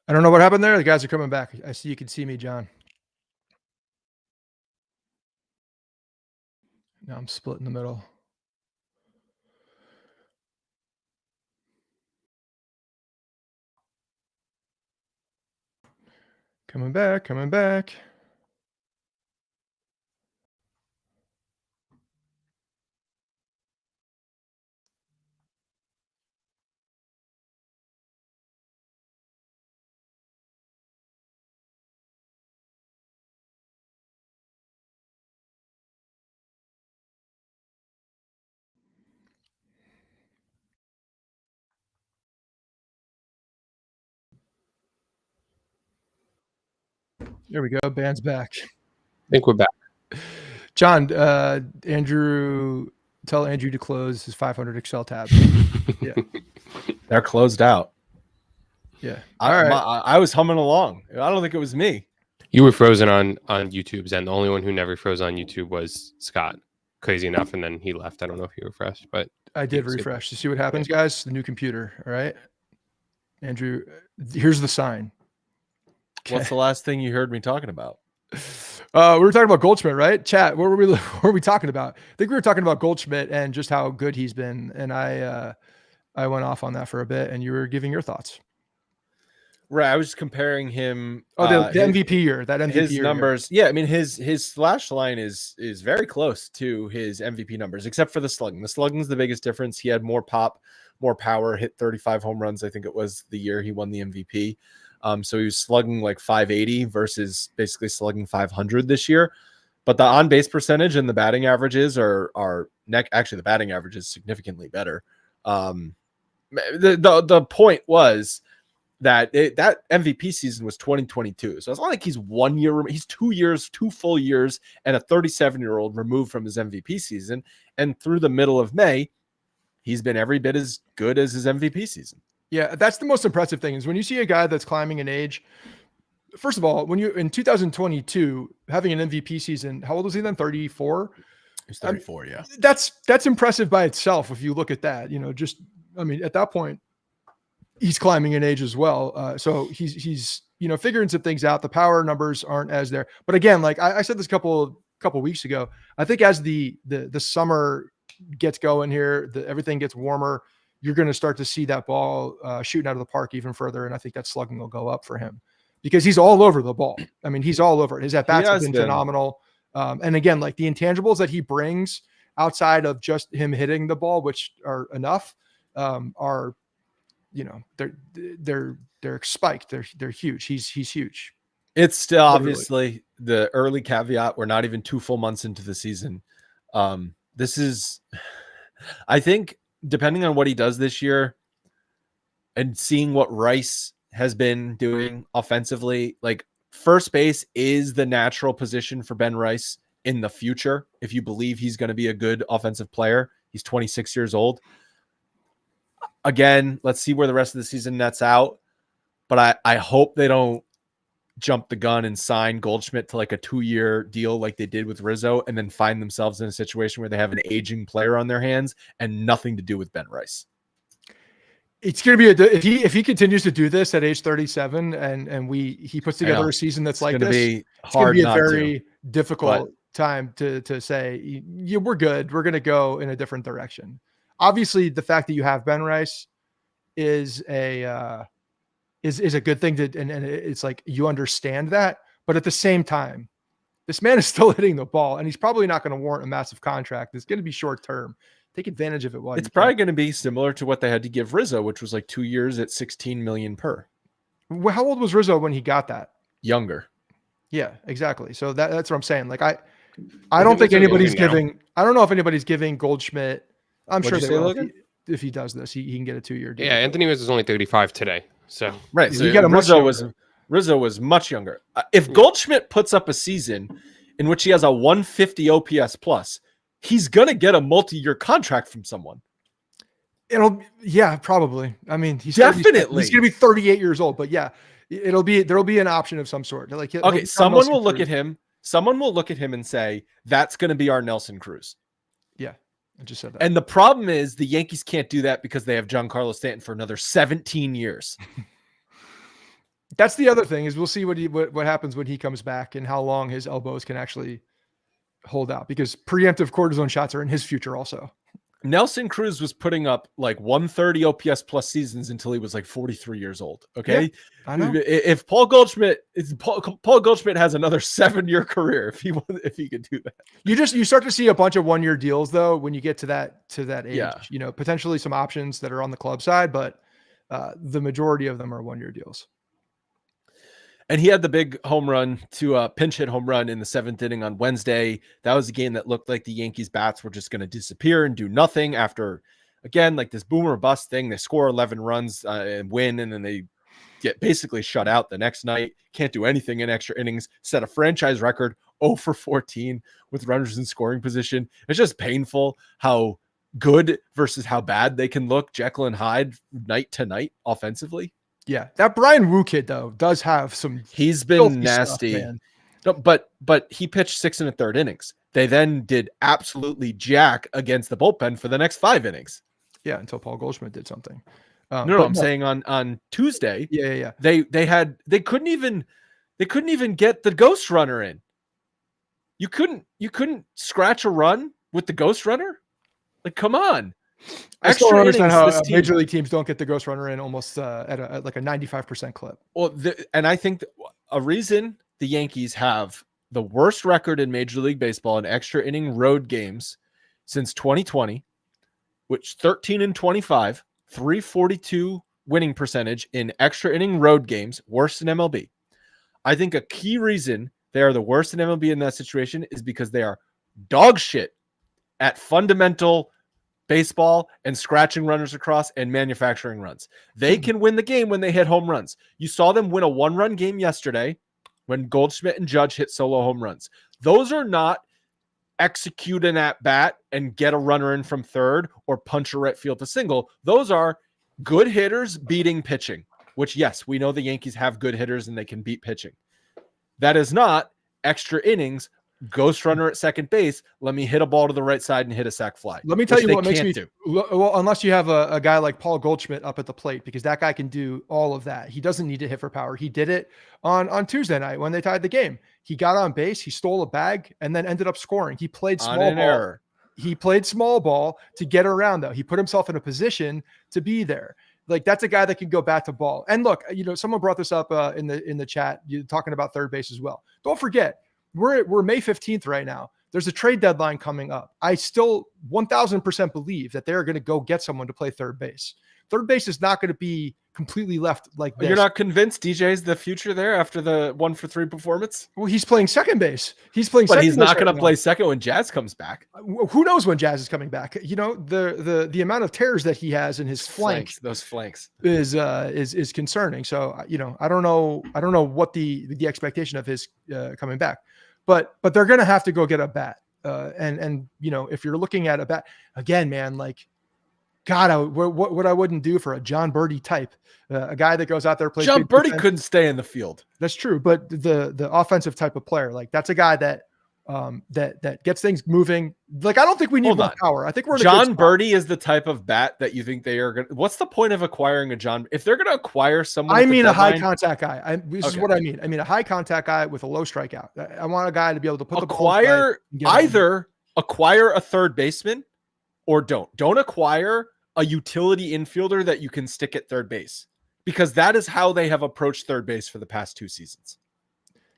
Speaker 1: I don't know what happened there. The guys are coming back. I see you can see me, John. Now I'm split in the middle. Coming back. There we go. Band's back.
Speaker 3: I think we're back.
Speaker 1: John, Andrew, tell Andrew to close his 500 Excel tab. Yeah.
Speaker 2: They're closed out.
Speaker 1: Yeah.
Speaker 2: I was humming along. I don't think it was me.
Speaker 3: You were frozen on YouTube's, and the only one who never froze on YouTube was Scott. Crazy enough, and then he left. I don't know if he refreshed, but
Speaker 1: I did refresh to see what happens, guys. The new computer. All right. Andrew, here's the sign. Okay.
Speaker 2: What's the last thing you heard me talking about?
Speaker 1: We were talking about Goldschmidt, right? Chat. What were we talking about? I think we were talking about Goldschmidt and just how good he's been. And I went off on that for a bit, and you were giving your thoughts.
Speaker 2: Right. I was just comparing him.
Speaker 1: Oh, the MVP year. That MVP
Speaker 2: his
Speaker 1: year.
Speaker 2: numbers. Yeah, I mean his slash line is very close to his MVP numbers, except for the slugging. The slugging is the biggest difference. He had more pop, more power. Hit 35 home runs. I think it was the year he won the MVP. So he was slugging like 580 versus basically slugging 500 this year. But the on base percentage and the batting averages actually the batting average is significantly better. The point was that that MVP season was 2022. So it's not like he's 1 year, he's 2 years, 2 full years, and a 37-year-old removed from his MVP season. And through the middle of May, he's been every bit as good as his MVP season. Yeah,
Speaker 1: that's the most impressive thing is when you see a guy that's climbing in age. First of all, when you in 2022 having an MVP season, how old was he then? 34.
Speaker 2: He's 34. Yeah,
Speaker 1: that's impressive by itself. If you look at that, at that point, he's climbing in age as well. So he's figuring some things out. The power numbers aren't as there, but again, like I said this a couple weeks ago, I think as the summer gets going here, everything gets warmer. You're going to start to see that ball shooting out of the park even further. And I think that slugging will go up for him because he's all over the ball. I mean, he's all over it. His at-bats have been phenomenal. And again, like the intangibles that he brings outside of just him hitting the ball, which are enough, are, they're spiked. They're huge. He's huge.
Speaker 2: It's still obviously the early caveat. We're not even 2 full months into the season. This is, I think, depending on what he does this year and seeing what Rice has been doing offensively, like first base is the natural position for Ben Rice in the future. If you believe he's going to be a good offensive player, he's 26 years old. Again, let's see where the rest of the season nets out. But I hope they don't jump the gun and sign Goldschmidt to like a 2-year deal like they did with Rizzo and then find themselves in a situation where they have an aging player on their hands and nothing to do with Ben Rice.
Speaker 1: It's going to be if he continues to do this at age 37 and he puts together a season that's like this, it's going to be a very difficult time to say, yeah, we're good. We're going to go in a different direction. Obviously, the fact that you have Ben Rice is a good thing and it's like you understand that, but at the same time, this man is still hitting the ball and he's probably not going to warrant a massive contract. It's going to be short term. Take advantage of it.
Speaker 2: It's probably going to be similar to what they had to give Rizzo, which was like 2 years at $16 million per.
Speaker 1: How old was Rizzo when he got that?
Speaker 2: Younger.
Speaker 1: Yeah, exactly. So that's what I'm saying. Like I don't think anybody's giving. I don't know if anybody's giving Goldschmidt. I'm sure they will. If he does this, he can get a 2-year deal.
Speaker 3: Yeah, Anthony was only 35 today. So
Speaker 2: right. So
Speaker 1: you got
Speaker 2: Rizzo was much younger. If Goldschmidt puts up a season in which he has a 150 OPS plus, he's gonna get a multi-year contract from someone.
Speaker 1: Probably. I mean, he's
Speaker 2: definitely
Speaker 1: he's gonna be 38 years old, but yeah, there'll be an option of some sort. Like
Speaker 2: okay, someone will look at him. Someone will look at him and say, "That's gonna be our Nelson Cruz."
Speaker 1: Yeah. I just said that.
Speaker 2: And the problem is the Yankees can't do that because they have Giancarlo Stanton for another 17 years.
Speaker 1: That's the other thing is we'll see what happens when he comes back and how long his elbows can actually hold out because preemptive cortisone shots are in his future also.
Speaker 2: Nelson Cruz was putting up like 130 OPS plus seasons until he was like 43 years old. Okay.
Speaker 1: Yeah, I know.
Speaker 2: If Paul Goldschmidt has another 7-year career, if he could do that,
Speaker 1: you start to see a bunch of 1-year deals though, when you get to that age,
Speaker 2: yeah.
Speaker 1: Potentially some options that are on the club side, but the majority of them are 1-year deals.
Speaker 2: And he had the big home run to a pinch hit home run in the 7th inning on Wednesday. That was a game that looked like the Yankees bats were just going to disappear and do nothing after, again, like this boomer bust thing. They score 11 runs and win, and then they get basically shut out the next night. Can't do anything in extra innings. Set a franchise record 0 for 14 with runners in scoring position. It's just painful how good versus how bad they can look, Jekyll and Hyde, night to night offensively.
Speaker 1: Yeah, that Brian Wu kid though does have some.
Speaker 2: He's been nasty,
Speaker 1: stuff,
Speaker 2: no, but he pitched 6 1/3 innings. They then did absolutely jack against the bullpen for the next 5 innings.
Speaker 1: Yeah, until Paul Goldschmidt did something.
Speaker 2: I'm saying on Tuesday.
Speaker 1: Yeah.
Speaker 2: They couldn't even get the ghost runner in. You couldn't scratch a run with the ghost runner. Like, come on.
Speaker 1: I still don't understand
Speaker 2: innings,
Speaker 1: how major league teams don't get the ghost runner in almost at like a 95% clip.
Speaker 2: Well, and I think a reason the Yankees have the worst record in Major League Baseball in extra inning road games since 2020, which 13-25, 342 winning percentage in extra inning road games, worst in MLB. I think a key reason they are the worst in MLB in that situation is because they are dog shit at fundamental baseball and scratching runners across and manufacturing runs. They can win the game when they hit home runs. You saw them win a 1-run game yesterday when Goldschmidt and Judge hit solo home runs. Those are not execute an at bat and get a runner in from third or punch a right field to single. Those are good hitters beating pitching, which, yes, we know the Yankees have good hitters and they can beat pitching. That is not extra innings, ghost runner at second base. Let me hit a ball to the right side and hit a sac fly.
Speaker 1: Let me tell you what makes me do. Well, unless you have a guy like Paul Goldschmidt up at the plate, because that guy can do all of that. He doesn't need to hit for power. He did it on Tuesday night when they tied the game. He got on base, he stole a bag, and then ended up scoring. He played small ball. He played small ball to get around, though. He put himself in a position to be there. Like, that's a guy that can go bat to ball. And look, someone brought this up in the chat. You're talking about third base as well. Don't forget, we're May 15th right now. There's a trade deadline coming up. I still 1000% believe that they're going to go get someone to play third base. Third base is not going to be completely left like this.
Speaker 2: You're not convinced DJ's the future there after the 1 for 3 performance?
Speaker 1: Well, he's playing second base. But
Speaker 2: he's not going to play second when Jazz comes back.
Speaker 1: Who knows when Jazz is coming back? The amount of tears that he has in his flank,
Speaker 2: those flanks
Speaker 1: is concerning. So, I don't know what the expectation of his coming back, but they're going to have to go get a bat. And if you're looking at a bat again, man, like, God, what I wouldn't do for a John Birdie type, a guy that goes out there plays.
Speaker 2: John Birdie couldn't stay in the field.
Speaker 1: That's true, but the offensive type of player, like, that's a guy that gets things moving. Like, I don't think we need more power. I think we're in
Speaker 2: John Birdie is the type of bat that you think they are going to. What's the point of acquiring a John? If they're going to acquire someone,
Speaker 1: I mean a high contact guy. This is what I mean. I mean a high contact guy with a low strikeout. I want a guy to be able to put the ball
Speaker 2: either acquire a third baseman or don't acquire a utility infielder that you can stick at third base, because that is how they have approached third base for the past 2 seasons.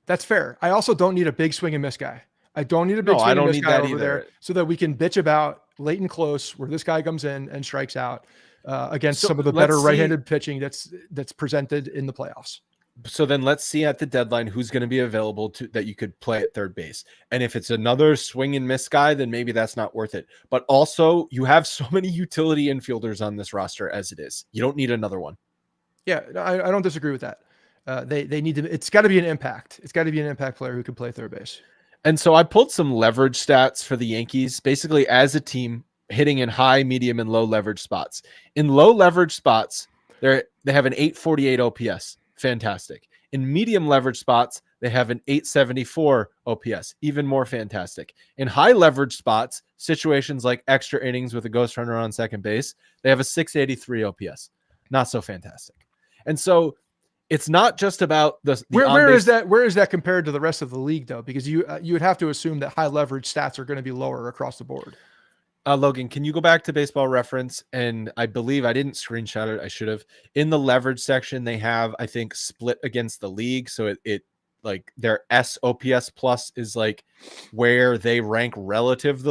Speaker 1: That's fair. I also don't need a big swing and miss guy. I don't need a big swing and miss guy over there so that we can bitch about late and close where this guy comes in and strikes out against some of the better right-handed pitching that's presented in the playoffs.
Speaker 2: So then let's see at the deadline who's going to be available that you could play at third base. And if it's another swing and miss guy, then maybe that's not worth it. But also, you have so many utility infielders on this roster as it is. You don't need another one.
Speaker 1: Yeah, I don't disagree with that. They need to. It's got to be an impact. It's got to be an impact player who can play third base.
Speaker 2: And so I pulled some leverage stats for the Yankees, basically as a team hitting in high, medium, and low leverage spots. In low leverage spots, they have an 848 OPS. Fantastic. In medium leverage spots, they have an 874 OPS, even more fantastic. In high leverage spots, situations like extra innings with a ghost runner on second base, they have a 683 OPS. Not so fantastic. And so it's not just about
Speaker 1: where is that compared to the rest of the league, though? Because you would have to assume that high leverage stats are going to be lower across the board.
Speaker 2: Logan, can you go back to Baseball Reference? And I believe I didn't screenshot it. I should have. In the leverage section, they have, I think, split against the league. So it like their SOPS plus is like where they rank relative to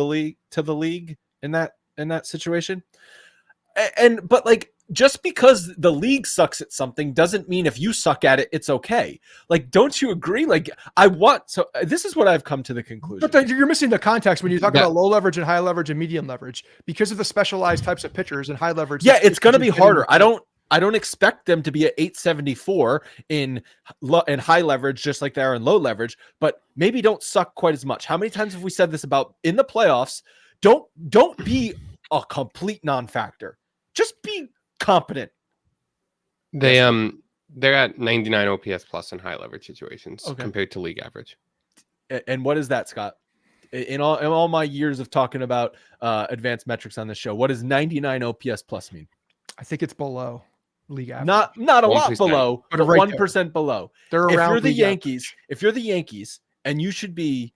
Speaker 2: the league in that situation. But like, just because the league sucks at something doesn't mean if you suck at it, it's okay. Like, don't you agree? Like, this is what I've come to the conclusion.
Speaker 1: But you're missing the context when you talk about low leverage and high leverage and medium leverage because of the specialized types of pitchers and high leverage.
Speaker 2: Yeah, it's going to be harder. I don't I don't expect them to be at 874 in high leverage, just like they are in low leverage, but maybe don't suck quite as much. How many times have we said this about in the playoffs? Don't be a complete non-factor. Just be competent.
Speaker 3: They're at 99 OPS plus in high leverage situations compared to league average.
Speaker 2: And what is that, Scott? In all my years of talking about advanced metrics on the show, what does 99 OPS plus mean?
Speaker 1: I think it's below league average.
Speaker 2: Not a
Speaker 3: 1%.
Speaker 2: lot below, but
Speaker 1: right
Speaker 2: 1% below.
Speaker 1: They're
Speaker 2: If
Speaker 1: around
Speaker 2: you're the
Speaker 1: league
Speaker 2: Yankees,
Speaker 1: average.
Speaker 2: if you're the Yankees and you should be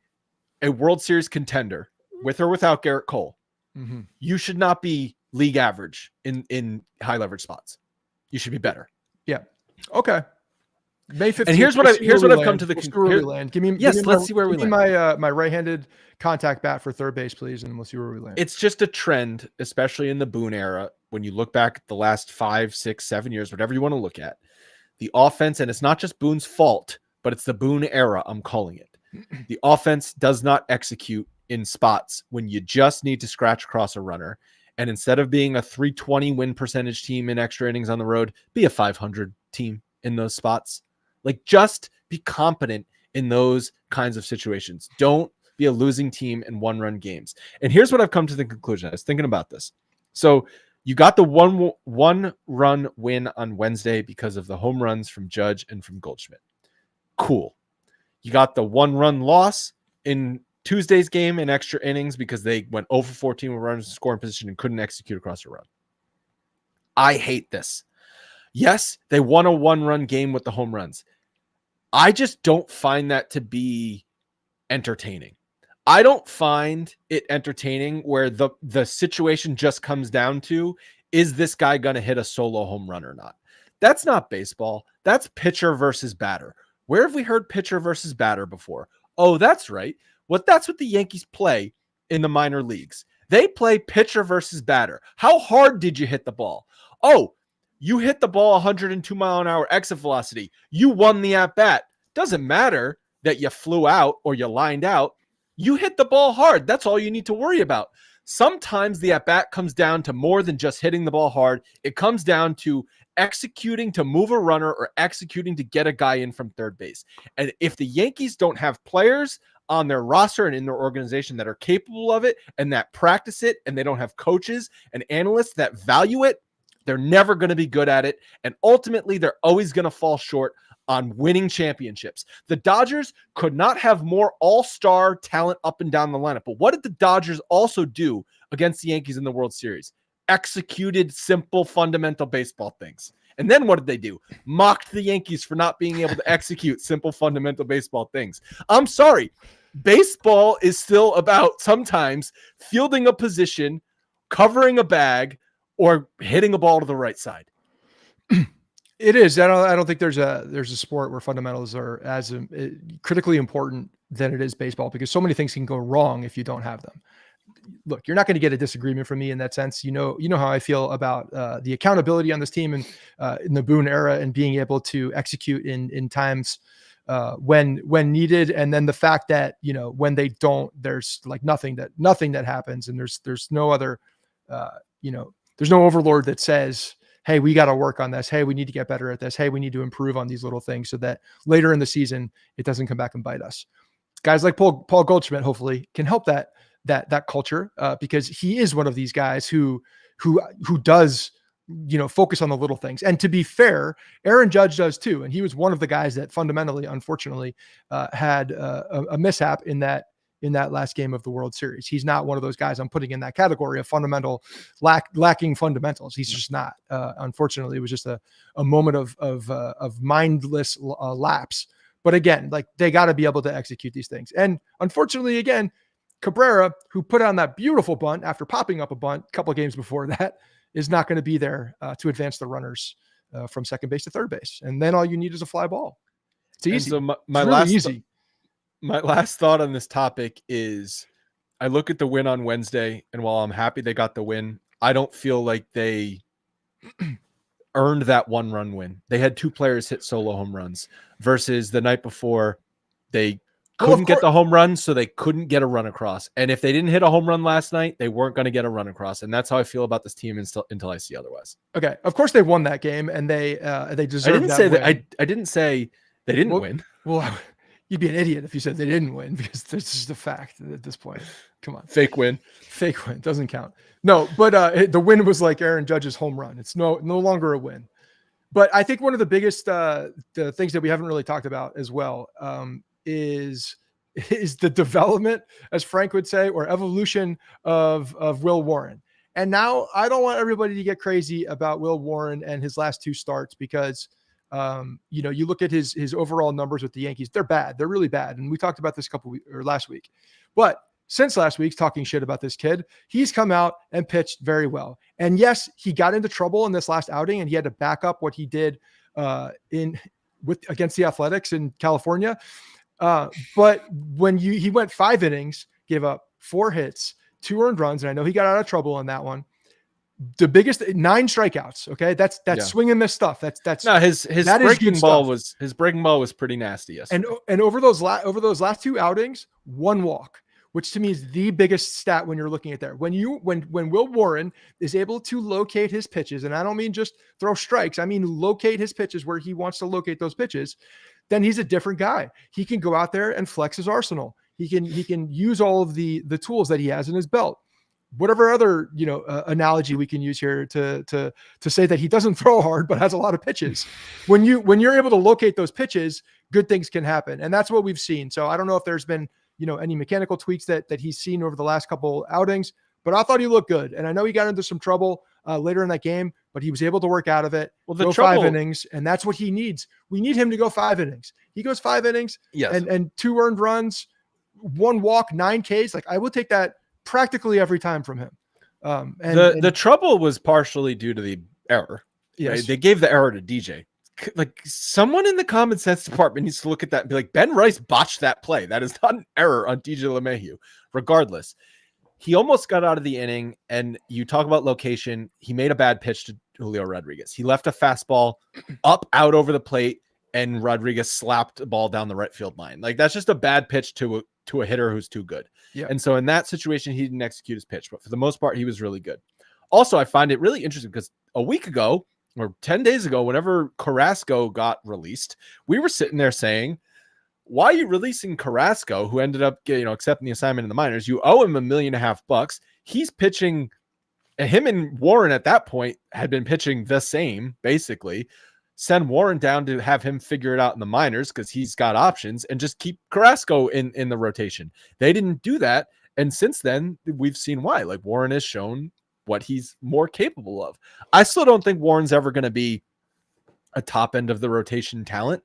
Speaker 2: a World Series contender with or without Garrett Cole, you should not be league average in high leverage spots. You should be better.
Speaker 1: Yeah. Okay. May 15th.
Speaker 2: And here's what I've come to the
Speaker 1: conclusion. Give me
Speaker 2: let's see where we land.
Speaker 1: My right-handed contact bat for third base, please, and we'll see where we land.
Speaker 2: It's just a trend, especially in the Boone era. When you look back at the last 5, 6, 7 years, whatever you want to look at, the offense, and it's not just Boone's fault, but it's the Boone era. I'm calling it. The offense does not execute in spots when you just need to scratch across a runner. And instead of being a 320 win percentage team in extra innings on the road, be a 500 team in those spots. Like, just be competent in those kinds of situations. Don't be a losing team in one-run games. And here's what I've come to the conclusion. I was thinking about this. So you got the one-run win on Wednesday because of the home runs from Judge and from Goldschmidt. Cool. You got the one-run loss in Tuesday's game in extra innings because they went 0 for 14 with runners in scoring position and couldn't execute across a run. I hate this. Yes, they won a one-run game with the home runs. I just don't find that to be entertaining. I don't find it entertaining where the situation just comes down to, is this guy going to hit a solo home run or not? That's not baseball. That's pitcher versus batter. Where have we heard pitcher versus batter before? Oh, that's right. That's what the Yankees play in the minor leagues. They play pitcher versus batter. How hard did you hit the ball? Oh, you hit the ball 102 mile an hour exit velocity. You won the at bat. Doesn't matter that you flew out or you lined out. You hit the ball hard. That's all you need to worry about. Sometimes the at bat comes down to more than just hitting the ball hard. It comes down to executing to move a runner or executing to get a guy in from third base. And if the Yankees don't have players on their roster and in their organization that are capable of it and that practice it, and they don't have coaches and analysts that value it, they're never going to be good at it. And ultimately, they're always going to fall short on winning championships. The Dodgers could not have more all-star talent up and down the lineup. But what did the Dodgers also do against the Yankees in the World Series? Executed simple, fundamental baseball things. And then what did they do? Mocked the Yankees for not being able to execute simple, fundamental baseball things. I'm sorry. Baseball is still about sometimes fielding a position, covering a bag, or hitting a ball to the right side.
Speaker 1: It is. I don't think there's a sport where fundamentals are as critically important than it is baseball, because so many things can go wrong if you don't have them. Look, you're not going to get a disagreement from me in that sense. You know how I feel about the accountability on this team and in the Boone era and being able to execute in times when needed. And then the fact that, when they don't, there's like nothing that happens. And there's no other, there's no overlord that says, hey, we got to work on this. Hey, we need to get better at this. Hey, we need to improve on these little things so that later in the season, it doesn't come back and bite us. Guys like Paul Goldschmidt, hopefully, can help that culture because he is one of these guys who does, focus on the little things. And to be fair, Aaron Judge does too. And he was one of the guys that fundamentally, unfortunately, had a mishap in that last game of the World Series. He's not one of those guys I'm putting in that category of lacking fundamentals. He's just not. Unfortunately, it was just a moment of mindless lapse. But again, like, they got to be able to execute these things. And unfortunately, again, Cabrera, who put on that beautiful bunt after popping up a bunt a couple of games before that, is not going to be there to advance the runners from second base to third base. And then all you need is a fly ball. It's easy.
Speaker 2: So my last thought on this topic is, I look at the win on Wednesday, and while I'm happy they got the win, I don't feel like they earned that one-run win. They had two players hit solo home runs versus the night before they couldn't get the home run, so they couldn't get a run across. And if they didn't hit a home run last night, they weren't going to get a run across. And that's how I feel about this team until I see otherwise.
Speaker 1: Okay, of course they won that game, and they deserved.
Speaker 2: I didn't say that. I didn't say they didn't win.
Speaker 1: Well, you'd be an idiot if you said they didn't win, because this is the fact at this point. Come on,
Speaker 2: fake win
Speaker 1: doesn't count. No, but the win was like Aaron Judge's home run. It's no longer a win. But I think one of the biggest the things that we haven't really talked about as well is the development, as Frank would say, or evolution of Will Warren. And now I don't want everybody to get crazy about Will Warren and his last 2 starts, because you look at his overall numbers with the Yankees, they're bad. They're really bad. And we talked about this last week. But since last week's talking shit about this kid, he's come out and pitched very well. And yes, he got into trouble in this last outing, and he had to back up what he did against the Athletics in California. But when he went 5 innings, gave up 4 hits, 2 earned runs, and I know he got out of trouble in that one. The biggest 9 strikeouts. Okay, that's swing and miss stuff. That's
Speaker 2: no, his breaking ball was pretty nasty yesterday.
Speaker 1: And over those last 2 outings, 1 walk, which to me is the biggest stat when you're looking at there. When Will Warren is able to locate his pitches, and I don't mean just throw strikes, I mean locate his pitches where he wants to locate those pitches, then he's a different guy. He can go out there and flex his arsenal. He can use all of the tools that he has in his belt. Whatever other analogy we can use here to say that he doesn't throw hard but has a lot of pitches. When you're able to locate those pitches, good things can happen, and that's what we've seen. So I don't know if there's been any mechanical tweaks that he's seen over the last couple outings, but I thought he looked good. And I know he got into some trouble later in that game, but he was able to work out of it.
Speaker 2: Well,
Speaker 1: go 5 innings, and that's what he needs. We need him to go 5 innings. He goes 5 innings,
Speaker 2: yes,
Speaker 1: and 2 earned runs, 1 walk, 9 Ks. Like, I would take that practically every time from him.
Speaker 2: The trouble was partially due to the error.
Speaker 1: Yes.
Speaker 2: Right? They gave the error to DJ. Like, someone in the common sense department needs to look at that and be like, Ben Rice botched that play. That is not an error on DJ LeMahieu. Regardless, he almost got out of the inning, and you talk about location. He made a bad pitch to Julio Rodriguez. He left a fastball out over the plate, and Rodriguez slapped the ball down the right field line. Like, that's just a bad pitch to a hitter who's too good.
Speaker 1: Yeah.
Speaker 2: And so in that situation, he didn't execute his pitch, but for the most part, he was really good. Also, I find it really interesting because a week ago, or 10 days ago, whenever Carrasco got released, we were sitting there saying, why are you releasing Carrasco, who ended up accepting the assignment in the minors? You owe him $1.5 million. He's pitching. Him and Warren at that point had been pitching the same, basically. Send Warren down to have him figure it out in the minors because he's got options, and just keep Carrasco in the rotation. They didn't do that. And since then, we've seen why. Like, Warren has shown what he's more capable of. I still don't think Warren's ever going to be a top end of the rotation talent.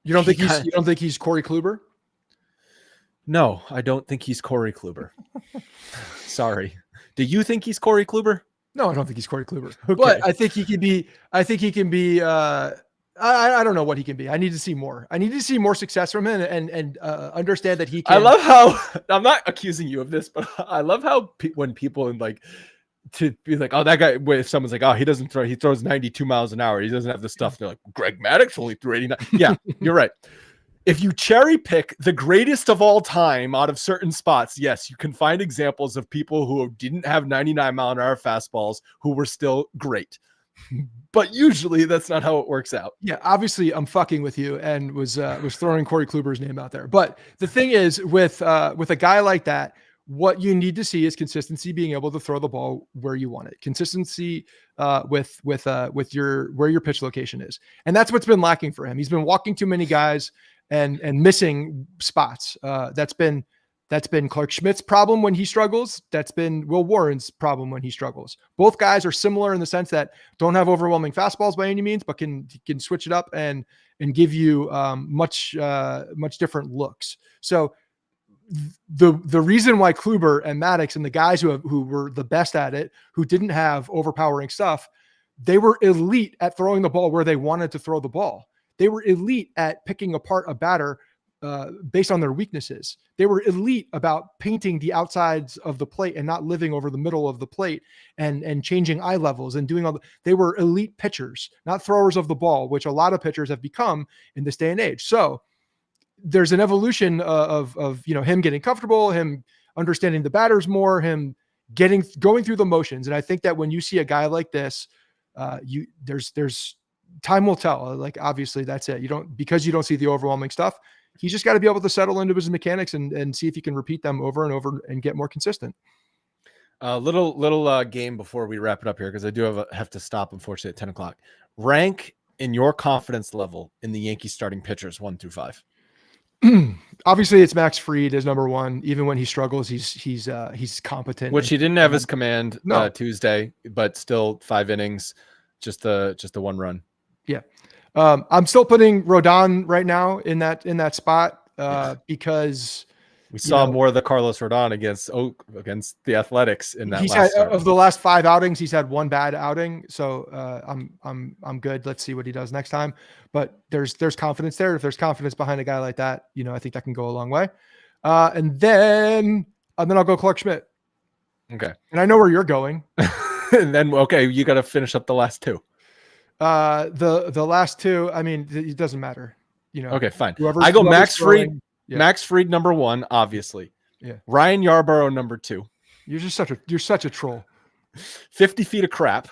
Speaker 1: You don't think he's Corey Kluber?
Speaker 2: No, I don't think he's Corey Kluber. Sorry. Do you think he's Corey Kluber?
Speaker 1: No, I don't think he's Corey Kluber.
Speaker 2: Okay.
Speaker 1: But I think he can be. I don't know what he can be. I need to see more. I need to see more success from him and understand that he can.
Speaker 2: I love how, I'm not accusing you of this, but I love how when people to be like, oh, that guy, if someone's like, oh, he doesn't throw, he throws 92 miles an hour, he doesn't have the stuff. They're like, Greg Maddux only threw 89. Yeah, you're right. If you cherry pick the greatest of all time out of certain spots, yes, you can find examples of people who didn't have 99 mile an hour fastballs who were still great. But usually that's not how it works out.
Speaker 1: Yeah, obviously I'm fucking with you and was throwing Corey Kluber's name out there. But the thing is, with a guy like that, what you need to see is consistency, being able to throw the ball where you want it. Consistency with your where your pitch location is, and that's what's been lacking for him. He's been walking too many guys and missing spots. That's been Clark Schmidt's problem when he struggles. That's been Will Warren's problem when he struggles. Both guys are similar in the sense that don't have overwhelming fastballs by any means, but can switch it up and give you much different looks. So the reason why Kluber and Maddux and the guys who were the best at it, who didn't have overpowering stuff, they were elite at throwing the ball where they wanted to throw the ball. They were elite at picking apart a batter based on their weaknesses. They were elite about painting the outsides of the plate and not living over the middle of the plate and changing eye levels and doing they were elite pitchers, not throwers of the ball, which a lot of pitchers have become in this day and age. So there's an evolution of him getting comfortable, him understanding the batters more, him going through the motions. And I think that when you see a guy like this, there's time will tell. Like, obviously that's it. Because you don't see the overwhelming stuff. He's just got to be able to settle into his mechanics and see if he can repeat them over and over and get more consistent.
Speaker 2: Little game before we wrap it up here, because I do have to stop, unfortunately, at 10 o'clock. Rank in your confidence level in the Yankees starting pitchers 1 through 5.
Speaker 1: Obviously, it's Max Fried as number one. Even when he struggles, he's competent.
Speaker 2: Which he didn't have his command Tuesday, but still 5 innings, just the one run.
Speaker 1: Yeah, I'm still putting Rodon right now in that spot because
Speaker 2: we saw more of the Carlos Rodon against the Athletics in that.
Speaker 1: Of the last 5 outings, he's had 1 bad outing. So I'm good. Let's see what he does next time. But there's confidence there. If there's confidence behind a guy like that, I think that can go a long way. And then I'll go Clark Schmidt.
Speaker 2: Okay.
Speaker 1: And I know where you're going.
Speaker 2: And then you got to finish up the last 2.
Speaker 1: The last 2. I mean, it doesn't matter.
Speaker 2: Okay, fine. I go Max Fried. Yeah. Max Fried number 1, obviously.
Speaker 1: Yeah.
Speaker 2: Ryan Yarbrough number 2.
Speaker 1: You're such a troll.
Speaker 2: 50 feet of crap.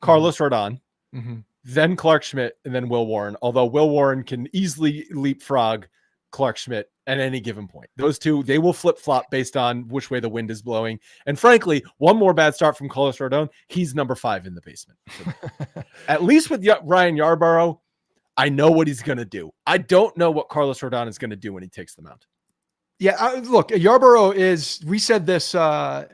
Speaker 2: Carlos Rodon. Mm-hmm. Then Clark Schmidt, and then Will Warren. Although Will Warren can easily leapfrog Clark Schmidt at any given point. Those two, they will flip-flop based on which way the wind is blowing. And frankly, one more bad start from Carlos Rodon, he's number 5 in the basement. At least with Ryan Yarbrough, I know what he's going to do. I don't know what Carlos Rodon is going to do when he takes the mound.
Speaker 1: Yeah, look, Yarbrough we said this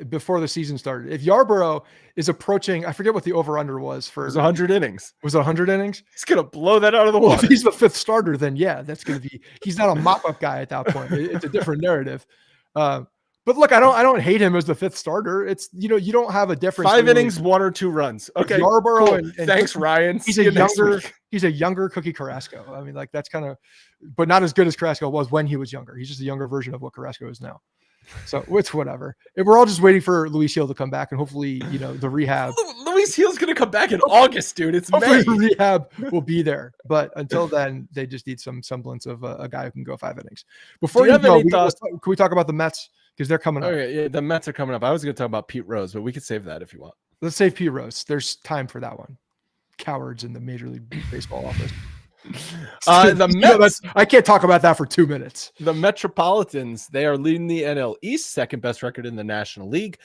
Speaker 1: before the season started. If Yarbrough is approaching, I forget what the over-under was for.
Speaker 2: It was 100 innings.
Speaker 1: Was it 100 innings?
Speaker 2: He's going to blow that out of the water.
Speaker 1: If he's the 5th starter, then yeah, that's going to be, he's not a mop-up guy at that point. It's a different narrative. But look, I don't hate him as the 5th starter. It's, you don't have a difference.
Speaker 2: 5 innings, 1 or 2 runs. Okay.
Speaker 1: Yarbrough
Speaker 2: cool.
Speaker 1: and
Speaker 2: thanks, Ryan.
Speaker 1: He's a younger Cookie Carrasco. I mean, like, that's kind of, but not as good as Carrasco was when he was younger. He's just a younger version of what Carrasco is now. So it's whatever. And we're all just waiting for Luis Gil to come back, and hopefully, the rehab.
Speaker 2: Luis Gil's going to come back in August, dude. It's May.
Speaker 1: Rehab will be there, but until then, they just need some semblance of a guy who can go 5 innings. Before you go, can we talk about the Mets? Because they're coming up.
Speaker 2: Okay, yeah, the Mets are coming up. I was going to talk about Pete Rose, but we could save that if you want.
Speaker 1: Let's save Pete Rose. There's time for that one. Cowards in the Major League Baseball office.
Speaker 2: The Mets,
Speaker 1: I can't talk about that for 2 minutes.
Speaker 2: The Metropolitans, they are leading the NL East, 2nd best record in the National League.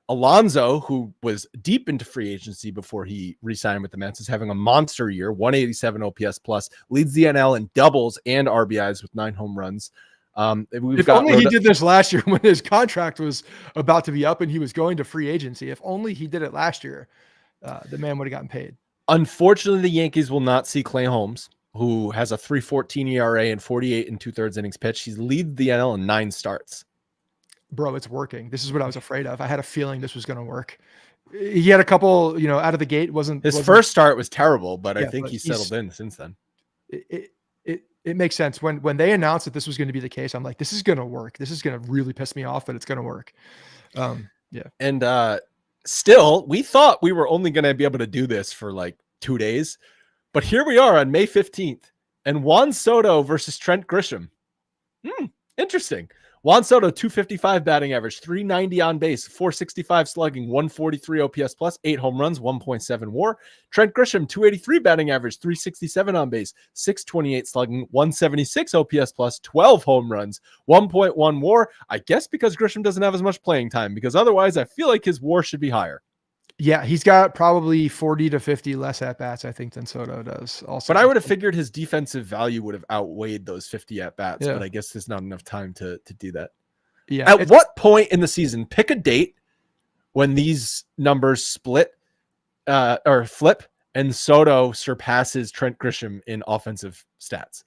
Speaker 2: Alonso, who was deep into free agency before he re-signed with the Mets, is having a monster year, 187 OPS plus, leads the NL in doubles and RBIs with 9 home runs.
Speaker 1: If only he did this last year when his contract was about to be up and he was going to free agency. If only he did it last year, the man would have gotten paid.
Speaker 2: Unfortunately, the Yankees will not see Clay Holmes, who has a 3.14 ERA and 48 2/3 innings pitched. He's lead the NL in 9 starts.
Speaker 1: Bro, it's working. This is what I was afraid of. I had a feeling this was going to work. He had a couple, out of the gate. His
Speaker 2: first start was terrible, but I think he's settled in since then.
Speaker 1: It makes sense. When they announced that this was going to be the case, I'm like, this is going to work. This is going to really piss me off, but it's going to work. Yeah.
Speaker 2: And still, we thought we were only going to be able to do this for like 2 days, but here we are on May 15th, and Juan Soto versus Trent Grisham. Interesting. Juan Soto, 255 batting average, 390 on base, 465 slugging, 143 OPS plus, 8 home runs, 1.7 WAR. Trent Grisham, 283 batting average, 367 on base, 628 slugging, 176 OPS plus, 12 home runs, 1.1 WAR. I guess because Grisham doesn't have as much playing time, because otherwise I feel like his WAR should be higher.
Speaker 1: Yeah, he's got probably 40 to 50 less at-bats, I think, than Soto does. Also,
Speaker 2: but I would have figured his defensive value would have outweighed those 50 at-bats, but I guess there's not enough time to do that.
Speaker 1: Yeah.
Speaker 2: At what point in the season, pick a date when these numbers split or flip and Soto surpasses Trent Grisham in offensive stats?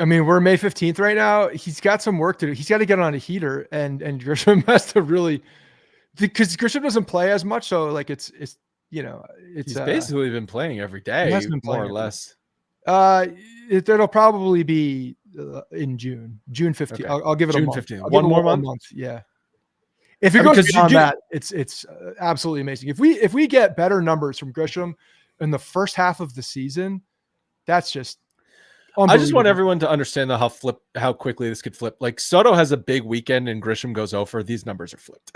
Speaker 1: I mean, we're May 15th right now. He's got some work to do. He's got to get on a heater, and Grisham has to really... Because Grisham doesn't play as much, so like it's he's
Speaker 2: basically been playing every day, more or less.
Speaker 1: It'll probably be in June 15th. Okay. I'll give it
Speaker 2: June
Speaker 1: a month.
Speaker 2: 15th. One more month.
Speaker 1: Yeah. If it goes beyond that, it's absolutely amazing. If we get better numbers from Grisham in the first half of the season, that's just
Speaker 2: I just want
Speaker 1: Unbelievable.
Speaker 2: everyone to understand how quickly this could flip. Like Soto has a big weekend and Grisham goes over. These numbers are flipped.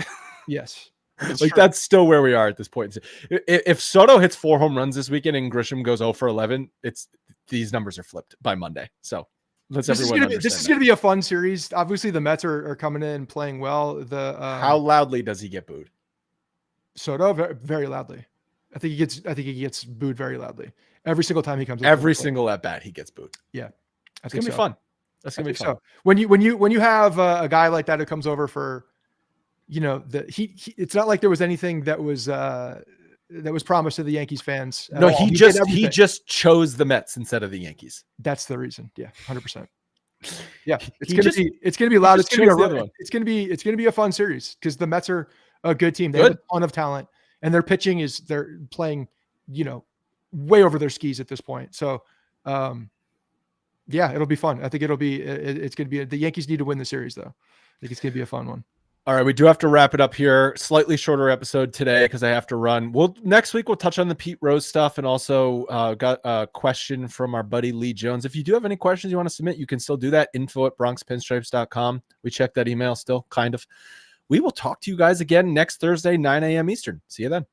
Speaker 1: Yes. It's
Speaker 2: Like
Speaker 1: true.
Speaker 2: that's still where we are at this point. If Soto hits 4 home runs this weekend and Grisham goes 0 for 11, these numbers are flipped by Monday. So let's everyone understand.
Speaker 1: This is going to be a fun series. Obviously, the Mets are coming in and playing well.
Speaker 2: How loudly does he get booed?
Speaker 1: Soto very, very loudly. I think he gets booed very loudly every single time he comes.
Speaker 2: Every single at bat he gets booed.
Speaker 1: Yeah,
Speaker 2: it's gonna be fun. That's gonna be fun.
Speaker 1: So when you have a guy like that who comes over for, it's not like there was anything that was promised to the Yankees fans.
Speaker 2: No, he just chose the Mets instead of the Yankees.
Speaker 1: That's the reason. Yeah, 100%. Yeah, it's gonna be loud. It's gonna be a fun series because the Mets are a good team. They have a ton of talent, and their pitching they're playing, way over their skis at this point. So, yeah, it'll be fun. I think it's gonna be the Yankees need to win the series though. I think it's gonna be a fun one.
Speaker 2: All right, we do have to wrap it up here. Slightly shorter episode today because I have to run. Next week we'll touch on the Pete Rose stuff and also got a question from our buddy Lee Jones. If you do have any questions you want to submit, you can still do that. info@bronxpinstripes.com. We check that email still, kind of. We will talk to you guys again next Thursday, 9 a.m. Eastern. See you then.